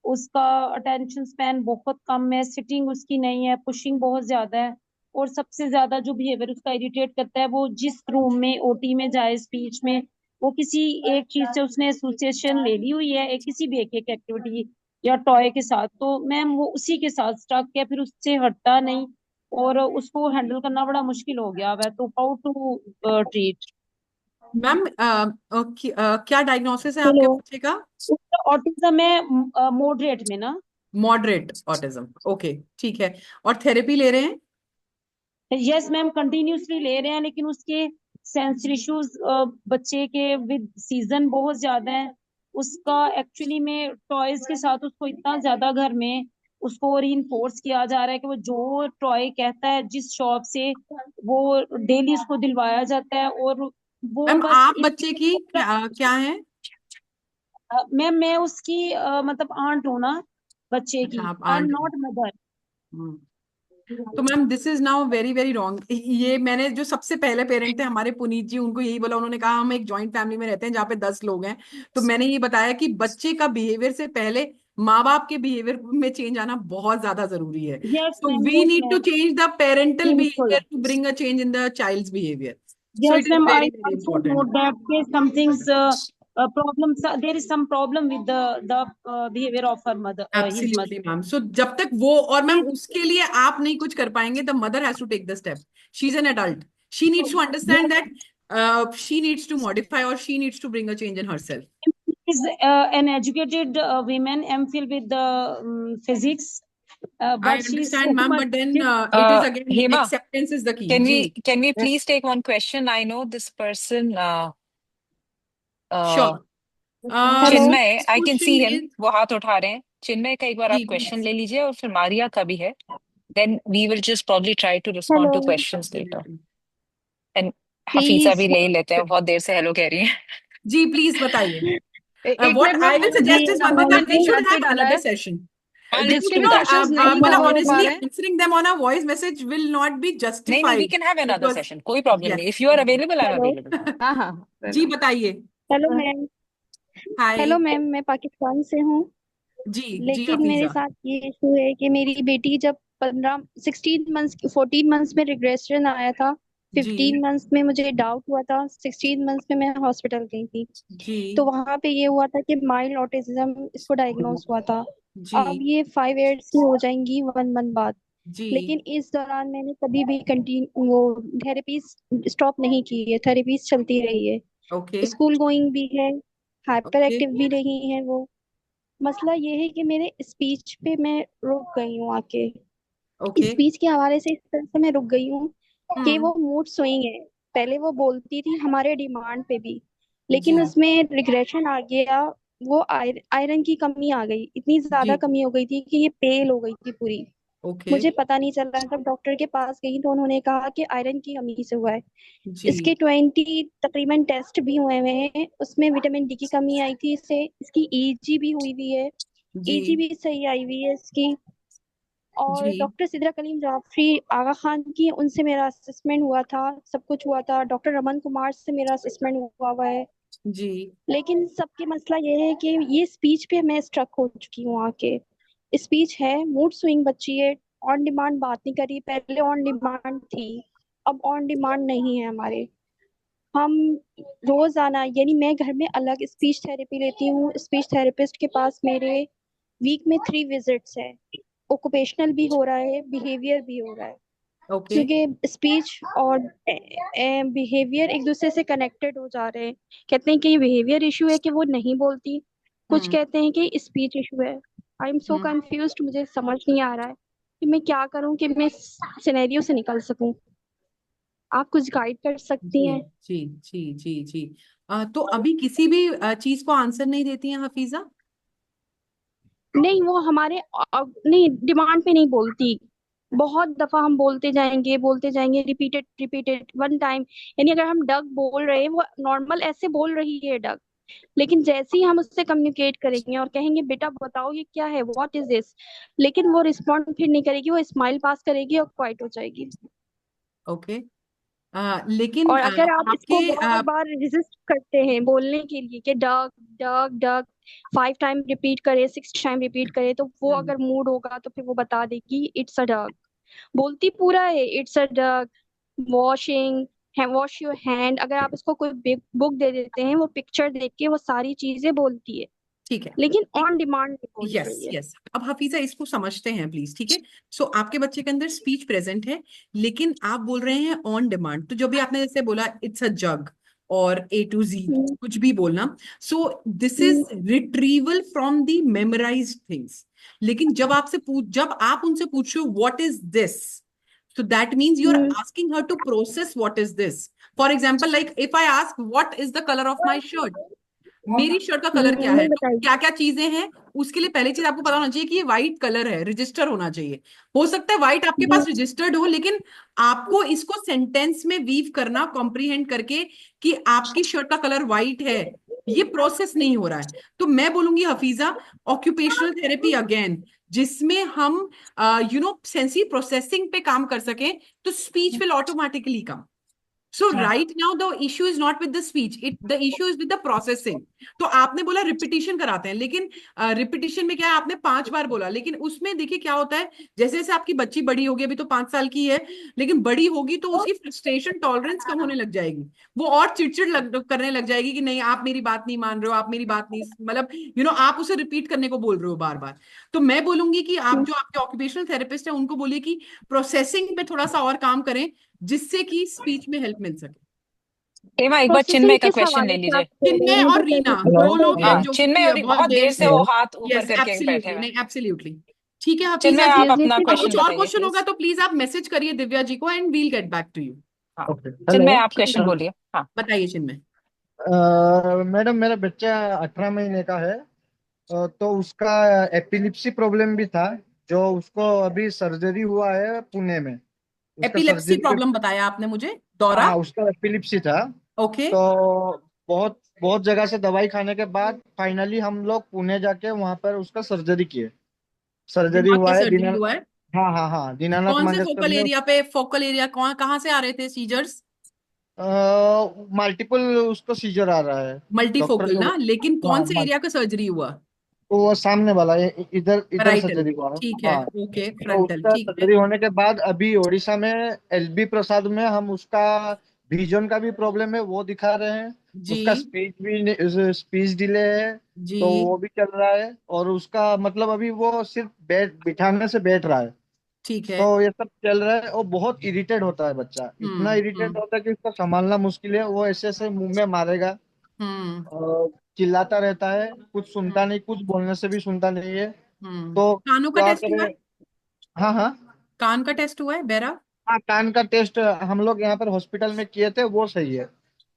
उसका अटेंशन स्पैन बहुत कम है, सिटिंग उसकी नहीं है, पुशिंग बहुत ज्यादा है. और सबसे ज्यादा जो बिहेवियर उसका इरिटेट करता है, वो जिस रूम में ओटी में जाए, स्पीच में, वो किसी एक चीज से उसने एसोसिएशन ले ली हुई है, किसी भी एक एक्टिविटी या टॉय के साथ, तो मैम वो उसी के साथ स्टक है, फिर उससे हटता नहीं, और उसको हैंडल करना बड़ा मुश्किल हो गया है. तो हाउ टू ट्रीट? मैम क्या डायग्नोसिस है आपके हेलो, बच्चे का? उसका ऑटिज्म है मॉडरेट में ना। मॉडरेट ऑटिज्म, ओके ठीक है। और थेरेपी ले रहे हैं? यस मैम, कंटिन्यूसली ले रहे हैं, लेकिन उसके सेंसरी इश्यूज बच्चे के विद सीजन बहुत ज्यादा है। उसका एक्चुअली में टॉयज के साथ उसको इतना ज्यादा घर में उसको रीइंफोर्स किया जा रहा है कि वो जो टॉय कहता है जिस शॉप से, वो डेली उसको दिलवाया जाता है। और वो मैम बस आप बच्चे की क्या है? मैम मैं उसकी मतलब आंट हूँ ना बच्चे अच्छा, की। आप I am aunt not mother. हैं। तो ma'am this is now very very wrong. ये मैंने जो सबसे पहले पेरेंट थे हमारे पुनीत जी, उनको यही बोला। उन्होंने कहा हम एक जॉइंट फैमिली में रहते हैं जहाँ पे 10 लोग हैं, तो मैंने ये बताया कि बच्चे का बिहेवियर से पहले माँ बाप के बिहेवियर में चेंज आना बहुत ज्यादा जरूरी है। Yes so ma'am, we yes need to ma'am, change the parental बिल्कुल। Behaviour to bring a change in the child's behaviour. So Yes, it is ma'am. I very very also important. note that something's problems. There is some problem with the behavior of her mother, his absolutely mother. Ma'am. So जब तक वो, और ma'am उसके लिए आप नहीं कुछ कर पाएंगे, the mother has to take the step. She is an adult, she needs to understand Yes, that she needs to modify और she needs to bring a change in herself. is an educated woman, MPhil with the physics, I but she's so understand, ma'am, much but then it is again Hema, acceptance is the key. can जी, we please take one question? I know this person, sure. Hello. Chinmay, I can Question see him. is, वो हाथ उठा रहे हैं। चिन्मय का एक बार आप जी question please. ले लीजिए, और फिर मारिया का भी है। Then we will just probably try to respond to hello questions later. Absolutely. And Hafiza please भी ले ही लेते हैं, बहुत देर से हेलो कह रही है। जी प्लीज बताइए। एक What minute I ma'am, will जी suggest is one thing, Mohammad that we ने should चैट पे have डाला another है session. हाँ, let's जिसके क्योंकि भी do that. क्वेश्चंस नहीं मतलब कवर हो पा honestly रहे हैं। answering them on a voice message will not be नहीं, we justified can have another because session. कोई प्रॉब्लम नहीं। yes. If you are available, I'm hello available. हाँ हाँ, जी बताइए। Hello ma'am. Hi. Hello ma'am, मैं पाकिस्तान से हूँ। जी जी लेकिन मेरे हफीजा। साथ ये इशू है कि मेरी बेटी जब 14 मंथ्स में रिग्रेशन आया था, जी 15 मंथ्स में मुझे डाउट हुआ था, 16 मंथ्स में मैं हॉस्पिटल गई थी। जी तो वहां पे ये हुआ था कि माइल्ड ऑटिज्म इसको डायग्नोस हुआ था। अब जी ये 5 इयर्स की हो जाएंगी 1 मंथ बाद। जी। लेकिन इस दौरान मैंने कभी भी कंटिन्यू वो थेरेपीज स्टॉप नहीं की है, थेरेपीज चलती रही है। ओके स्कूल गोइंग भी है, हाइपर ओके एक्टिव भी रही है वो। मसला ये है कि मेरे स्पीच पे मैं रुक गई हूँ आके। ओके। स्पीच के हवाले से इस तरह से मैं रुक गई हूँ कि हम्म। वो मूड स्विंग है। पहले वो बोलती थी हमारे डिमांड पे भी, जी लेकिन उसमें रिग्रेशन आ गया। वो आयरन की कमी आ गई, इतनी ज्यादा जी। कमी हो गई थी कि ये पेल हो गई थी पूरी। ओके। मुझे पता नहीं चल रहा था, डॉक्टर के पास गई तो उन्होंने कहा कि आयरन की कमी से हुआ है। जी इसके 20 तकरीबन टेस्ट भी हुए हुए हैं, उसमें विटामिन डी की कमी आई थी इससे। इसकी ईजी भी हुई हुई है, जी ईजी भी सही आई हुई है इसकी। और जी डॉक्टर सिद्रा कलीम जाफरी आगा खान की, उनसे मेरा असेसमेंट हुआ था, सब कुछ हुआ था। डॉक्टर रमन कुमार से मेरा असेसमेंट हुआ है। जी। लेकिन सबके मसला ये है कि ये स्पीच पे मैं स्ट्रक हो चुकी हूँ आके। स्पीच है, मूड स्विंग बच्ची है, ऑन डिमांड बात नहीं करी। पहले ऑन डिमांड थी, अब ऑन डिमांड नहीं है हमारे। हम रोजाना, यानी मैं घर में अलग स्पीच थेरेपी लेती हूँ। स्पीच थेरेपिस्ट के पास मेरे वीक में 3 विजिट्स है। ओकुपेशनल भी हो रहा है, बिहेवियर भी हो रहा है, ओके क्योंकि स्पीच और बिहेवियर एक दूसरे से कनेक्टेड हो जा रहे हैं। कहते हैं कि ये बिहेवियर इशू है कि वो नहीं बोलती, कुछ हम्म कहते हैं कि स्पीच इशू है। I am so hmm. Confused, मुझे समझ नहीं आ रहा है कि मैं क्या करूं कि मैं सिनेरियो से निकल सकूं। आप कुछ गाइड कर सकती जी हैं? जी जी जी जी। तो अभी किसी भी चीज को आंसर नहीं देती हैं हफीजा? नहीं, वो हमारे नहीं, डिमांड पे नहीं बोलती। बहुत दफा हम बोलते जाएंगे, रिपीटेड रिपीटेड 1 टाइम। यानी अगर हम डग बोल रहे हैं, वो नॉर्मल ऐसे बोल रही है डग, लेकिन जैसे ही हम उससे कम्युनिकेट करेंगे और कहेंगे बेटा बताओ ये क्या है, व्हाट इज दिस, लेकिन वो रिस्पॉन्ड फिर नहीं करेगी, वो स्माइल पास करेगी और क्वाइट हो जाएगी। ओके। लेकिन और अगर आप इसको आपके बार बार रेजिस्ट करते हैं बोलने के लिए कि डग डग डग 5 टाइम रिपीट करे, 6 टाइम रिपीट करे, तो वो अगर मूड होगा तो फिर वो बता देगी इट्स अ डग। बोलती पूरा है इट्स अ डग, वॉशिंग है, वॉश योर हैंड। अगर आप इसको कोई बुक दे देते हैं, वो पिक्चर देख के वो सारी चीजें बोलती है, ठीक है। लेकिन ऑन डिमांड नहीं बोल यस रही है। यस, अब हफीजा इसको समझते हैं प्लीज, ठीक है। सो आपके बच्चे के अंदर स्पीच प्रेजेंट है, लेकिन आप बोल रहे हैं ऑन डिमांड। तो जो भी आपने जैसे बोला इट्स अ जग, और A to Z, कुछ भी बोलना. So this is retrieval from the memorized things. लेकिन जब आप उनसे पूछो what is this, so that means you are asking her to process what is this. For example, like if I ask what is the color of my shirt, मेरी shirt का colour क्या है, तो क्या क्या चीजें हैं, उसके लिए पहली चीज आपको पता होना चाहिए कि ये व्हाइट कलर है, रजिस्टर होना चाहिए. हो सकता है व्हाइट आपके पास रजिस्टर्ड हो, लेकिन आपको इसको सेंटेंस में वीव करना, कॉम्प्रीहेंड करके कि आपकी शर्ट का कलर व्हाइट है, ये प्रोसेस नहीं हो रहा है. तो मैं बोलूंगी हफीजा, ऑक्यूपेशनल थेरेपी अगेन, जिसमें हम सेंसरी प्रोसेसिंग पे काम कर सकें, तो speech will automatically come. So right now the issue is not with the speech, the issue is with the processing. तो आपने बोला रिपीटिशन कराते हैं, लेकिन रिपीटिशन में क्या है, आपने 5 बार बोला, लेकिन उसमें देखिए क्या होता है, जैसे जैसे आपकी बच्ची बड़ी होगी, अभी तो 5 साल की है, लेकिन बड़ी होगी तो उसकी फ्रस्ट्रेशन टॉलरेंस कम होने लग जाएगी, वो और चिड़चिड़ करने लग जाएगी कि नहीं आप मेरी बात नहीं मान रहे हो, आप मेरी बात नहीं, मतलब आप उसे रिपीट करने को बोल रहे हो बार बार. तो मैं बोलूंगी कि आप जो आपके ऑक्यूपेशनल थेरेपिस्ट है उनको बोलिए कि प्रोसेसिंग पे थोड़ा सा और काम करें, जिससे कि स्पीच में हेल्प मिल सके. हेमा, एक बार चिन्मय का क्वेश्चन ले लीजिए. चिन्मय और रीना दो लोग हैं जो चिन्मय और बहुत देर से वो हाथ ऊपर यस करके बैठे हुए. नहीं एब्सोल्युटली ठीक है. चिन्मय, आप अपना अब क्वेश्चन कुछ और बताइए क्वेश्चन होगा प्लीज. तो प्लीज आप मैसेज करिए दिव्या जी को and we'll get back to you. Chinmay, आप क्वेश्चन बोलिए. हाँ, बताइए चिन्मय. मैडम मेरा बच्चा 18 महीने का है, तो उसका एपिलिप्सी प्रॉब्लम भी था, जो उसको अभी सर्जरी हुआ है पुणे में. उसका एपिलेप्सी सर्जरी प्रॉब्लम बताया आपने मुझे, दौरा. हाँ, उसका एपिलिप्सी था. ओके. तो बहुत बहुत जगह से दवाई खाने के बाद फाइनली हम लोग पुणे जाके वहां पर उसका सर्जरी किए. सर्जरी दिमाग हुआ की है सर्जरी हुआ है. हाँ हाँ हाँ, दीनानाथ कौन से मंगेशकर फोकल में. एरिया पे, फोकल एरिया कहाँ से आ रहे थे सीजर्स? मल्टीपल उसको सीजर आ रहा है. डॉक्टर मल्टीफोकल ने ना, लेकिन कौन से हाँ, एरिया का सर्जरी हुआ? वो सामने वाला इधर इधर पैराइटल. सर्जरी हुआ है. ठीक है. हाँ, ओके. तो फ्रंटल. उसका ठीक है. सर्जरी होने के बाद अभी ओडिशा में एलबी प्रसाद में हम उसका विजन का भी प्रॉब्लम है, वो दिखा रहे हैं. जी उसका स्पीच डिले है, जी. तो वो भी चल रहा है. और उसका मतलब अभी वो सिर्फ बिठाने से बैठ रहा है. ठीक है. तो ये सब चल रहा है. और बहुत इरिटेट होता है बच्चा, इतना इरिटेट होता है कि उसको संभालना मुश्किल है. वो ऐसे ऐसे मुंह में मारेगा, और चिल्लाता रहता है, कुछ सुनता नहीं, कुछ बोलने से भी सुनता नहीं है. तो कानों का क्या टेस्ट हुआ करें. है? हाँ हाँ कान का टेस्ट हुआ है बेरा? हाँ, कान का टेस्ट हम लोग यहाँ पर हॉस्पिटल में किए थे, वो सही है.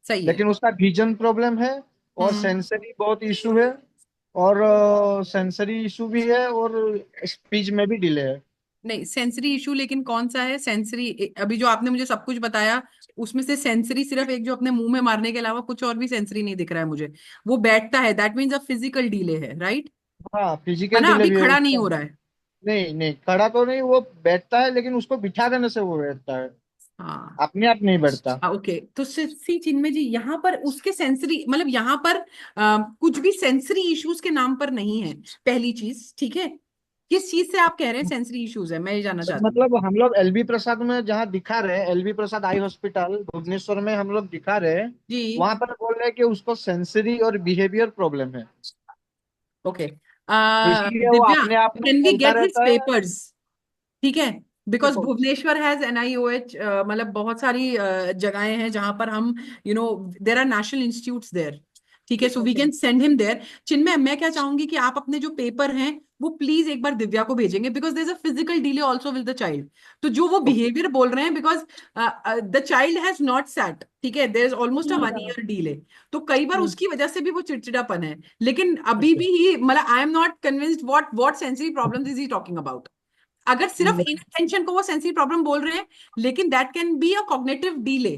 सही है. लेकिन उसका विजन प्रॉब्लम है, और सेंसरी बहुत इशू है, और सेंसरी इशू भी है, और स्पीच में भी डिले है. नहीं, सेंसरी इशू लेकिन कौन सा है सेंसरी? अभी जो आपने मुझे सब कुछ बताया उसमें से सेंसरी सिर्फ एक जो अपने मुंह में मारने के अलावा कुछ और भी सेंसरी नहीं दिख रहा है मुझे. वो बैठता है, that means a physical delay है, राइट? हाँ, है फिजिकल ना, डिले अभी भी है खड़ा नहीं उसका. हो रहा है. नहीं नहीं, खड़ा तो नहीं, वो बैठता है, लेकिन उसको बिठा देने से वो बैठता है, हाँ. अपने आप नहीं बैठता. ओके. तो सी चिन्मय जी, यहाँ पर उसके सेंसरी मतलब यहाँ पर कुछ भी सेंसरी इश्यूज के नाम पर नहीं है, पहली चीज. ठीक है, किस चीज से आप कह रहे हैं सेंसरी इश्यूज है, मैं ये जानना चाहती हूँ. मतलब हम लोग एलबी प्रसाद में जहाँ दिखा रहे हैं, एलबी प्रसाद आई हॉस्पिटल भुवनेश्वर में हम लोग दिखा रहे हैं, जी. वहां पर बोल रहे हैं कि उसको सेंसरी और बिहेवियर प्रॉब्लम है. ओके. तो इसलिए वो दिव्या, अपने आप में कैन वी बोलता गेट हिज रहता है. पेपर्स? ठीक है, because Reports. Bhubaneswar has NIOH, मतलब बहुत सारी जगहें हैं जहां पर हम there are national institutes there. ठीक है, so we can send him there. Chinmay, मैं क्या चाहूंगी कि आप अपने जो पेपर हैं वो प्लीज एक बार दिव्या को भेजेंगे, because there is a physical delay also with the child. तो जो वो बिहेवियर बोल रहे हैं, because the child has not sat, ठीक है, there is almost a 1 year delay. तो कई बार उसकी वजह से भी वो चिड़चिड़ापन है, लेकिन अभी भी ही मतलब I am not convinced what sensory problems is he talking about. अगर सिर्फ इनअटेंशन को वो सेंसरी प्रॉब्लम बोल रहे हैं, लेकिन that can be a cognitive delay,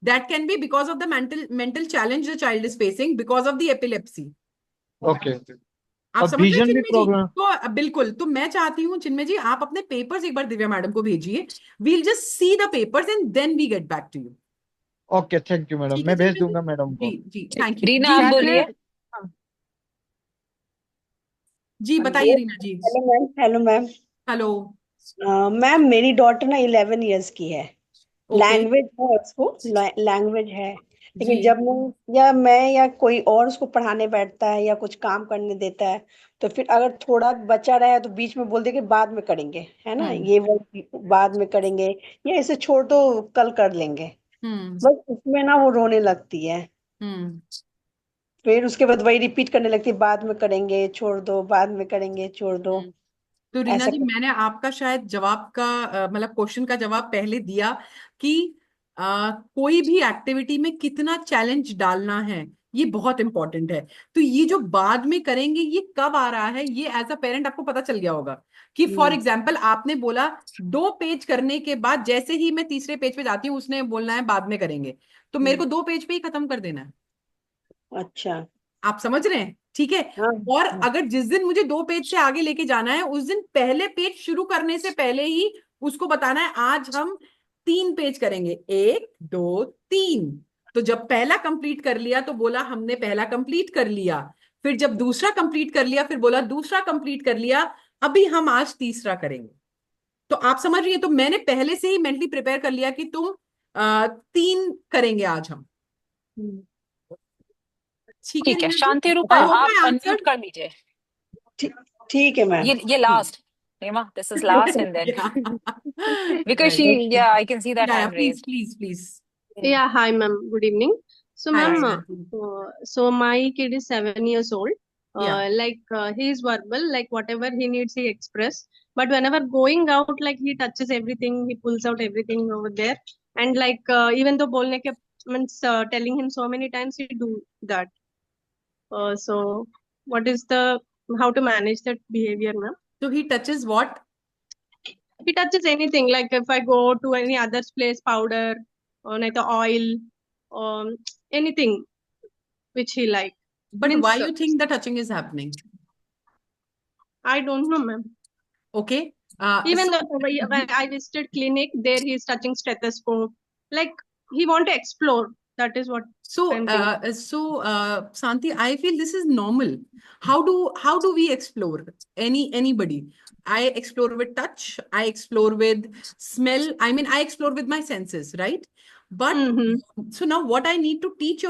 that can be because of the mental challenge the child is facing because of the epilepsy. Okay. आप और समझ रहे हैं विजन भी चिन्मय जी? प्रॉब्लम. तो बिल्कुल, तो मैं चाहती हूँ चिन्मय जी, आप अपने पेपर्स एक बार दिव्या मैडम को भेजिए. We'll just see the papers and then we get back to you. Okay, thank you madam, ठीक है मैं भेज चिन्मय जी? दूंगा मैडम को. जी जी, थैंक यू. रीना, जी आप बोलिए. हाँ. जी बताइए Reena ji. Hello ma'am. Hello ma'am. Hello. Ma'am, मेरी डॉटर ना 11 इयर्स की है. ओके. लैंग्वेज है उसको, लैंग्वेज है, लेकिन जी. जब मैं या कोई और उसको पढ़ाने बैठता है या कुछ काम करने देता है, तो फिर अगर थोड़ा बचा रहा है तो बीच में बोल दे कि बाद में करेंगे, है ना, ये वो बाद में करेंगे, या इसे छोड़ दो कल कर लेंगे. बस उसमें ना वो रोने लगती है, फिर उसके बाद वही रिपीट करने लगती है, बाद में करेंगे छोड़ दो, बाद में करेंगे छोड़ दो, तो रीना ऐसा जी, कर। मैंने आपका शायद जवाब का मतलब क्वेश्चन का जवाब पहले दिया कि कोई भी एक्टिविटी में कितना चैलेंज डालना है, ये बहुत इंपॉर्टेंट है। तो ये जो बाद में करेंगे, ये कब आ रहा है, ये एज अ पेरेंट आपको पता चल गया होगा कि फॉर एग्जाम्पल आपने बोला 2 पेज करने के बाद जैसे ही मैं तीसरे पेज पे जाती हूँ, उसने बोलना है बाद में करेंगे, तो मेरे को 2 पेज पे ही खत्म कर देना है। अच्छा, आप समझ रहे हैं? ठीक है। हाँ और अगर जिस दिन मुझे 2 पेज से आगे लेके जाना है, उस दिन पहले पेज शुरू करने से पहले ही उसको बताना है आज हम 3 पेज करेंगे, 1 2 3। तो जब पहला कंप्लीट कर लिया तो बोला हमने पहला कंप्लीट कर लिया, फिर जब दूसरा कंप्लीट कर लिया फिर बोला दूसरा कंप्लीट कर लिया, अभी हम आज तीसरा करेंगे। तो आप समझ रही है, तो मैंने पहले से ही मेंटली प्रिपेयर कर लिया कि तुम 3 करेंगे आज हम। ठीक है ठीक है, रीना जी, शांति रूपा आई होप आप आई अनम्यूट आंसर्ड। कर लीजिए। ठीक है मैम। ये last, Hema, this is last, and then because she, Right. yeah, I can see that Yeah, hand please, raised. please, please. Yeah, hi ma'am. Good evening. So Hi, ma'am, Santi. so my kid is 7 years old. Yeah. He is verbal, like whatever he needs, he express. But whenever going out, like he touches everything, he pulls out everything over there, and even though bolne ke means telling him so many times, he do that. So what is the how to manage that behavior, ma'am? So he touches what? He touches anything. Like if I go to any other place, powder or like the oil, anything which he like. But Means why you think the touching is happening? I don't know, ma'am. Okay. Even So, though when I visited clinic, there he is touching stethoscope. Like he want to explore. That is what I'm thinking. Santi, I feel this is normal. How do we explore? Anybody? I explore with touch. I explore with smell. I mean, I explore with my senses, right? But so now what I need to teach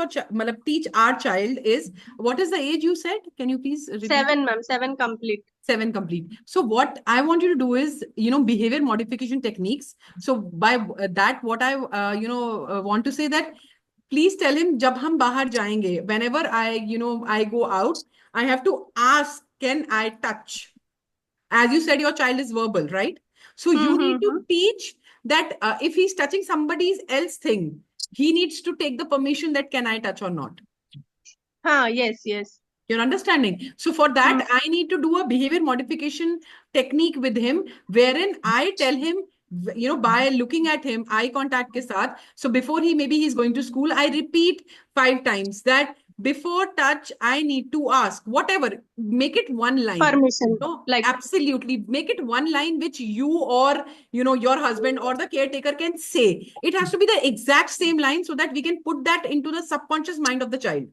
teach our child is, what is the age you said? Can you please repeat? 7, ma'am. 7 complete. 7 complete. So what I want you to do is, behavior modification techniques. So by that, what I, want to say that, please tell him, जब हम बाहर जाएंगे, whenever I go out, I have to ask, can I touch? As you said, your child is verbal, right? So you need to teach that if he's touching somebody's else thing, he needs to take the permission that can I touch or not. Yes. You're understanding? So for that, I need to do a behavior modification technique with him, wherein I tell him, by looking at him, eye contact ke saath. So before maybe he's going to school, I repeat 5 times that before touch, I need to ask, whatever, make it one line. Permission. No, absolutely. Make it one line which you or, your husband or the caretaker can say. It has to be the exact same line so that we can put that into the subconscious mind of the child.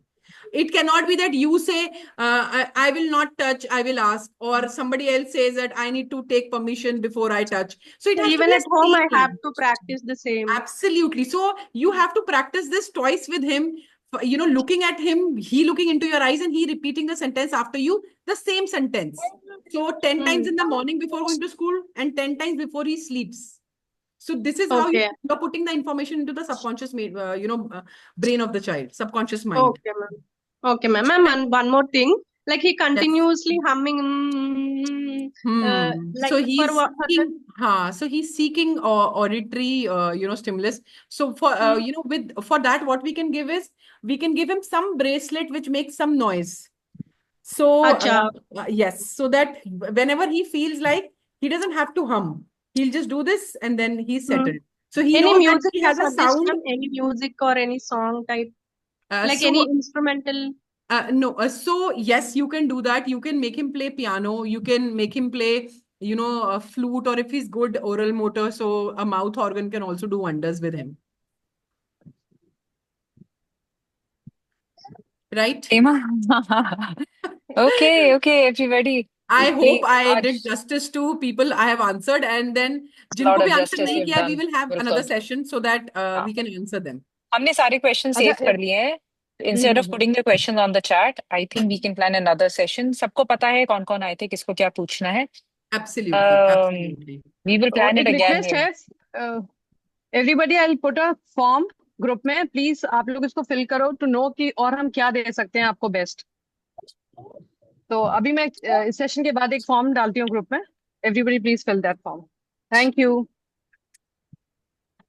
It cannot be that you say, I will not touch, I will ask, or somebody else says that I need to take permission before I touch. So it has Even to be at home, I same have line. to practice the same. Absolutely. So you have to practice this twice with him, looking at him, he looking into your eyes, and he repeating the sentence after you, the same sentence. So 10 times in the morning before going to school and 10 times before he sleeps. So this is how you're putting the information into the subconscious, brain of the child, subconscious mind. Okay, ma'am. And one more thing, like he continuously humming. So he's seeking auditory, stimulus. So for for that, what we can give is, we can give him some bracelet which makes some noise. So yes, so that whenever he feels like, he doesn't have to hum. He'll just do this and then he's settled. So he knows that he has a sound. Any music or any song type, so, any instrumental. No. So yes, you can do that. You can make him play piano. You can make him play, a flute, or if he's good oral motor, so a mouth organ can also do wonders with him. Right? Okay, everybody. I hope I did justice to people I have answered, and then जिनको भी answer नहीं किया, we will have another session so that we can answer them. हमने सारे questions save कर लिए हैं. Instead of putting the questions on the chat, I think we can plan another session. सबको पता है कौन कौन आए थे, किसको क्या पूछना है. Absolutely. We will plan it again. Everybody, I'll put a form group में, प्लीज आप लोग इसको फिल करो टू नो कि और हम क्या दे सकते हैं आपको बेस्ट। तो अभी मैं इस सेशन के बाद एक फॉर्म डालती हूँ ग्रुप में, everybody please fill that form. Thank you.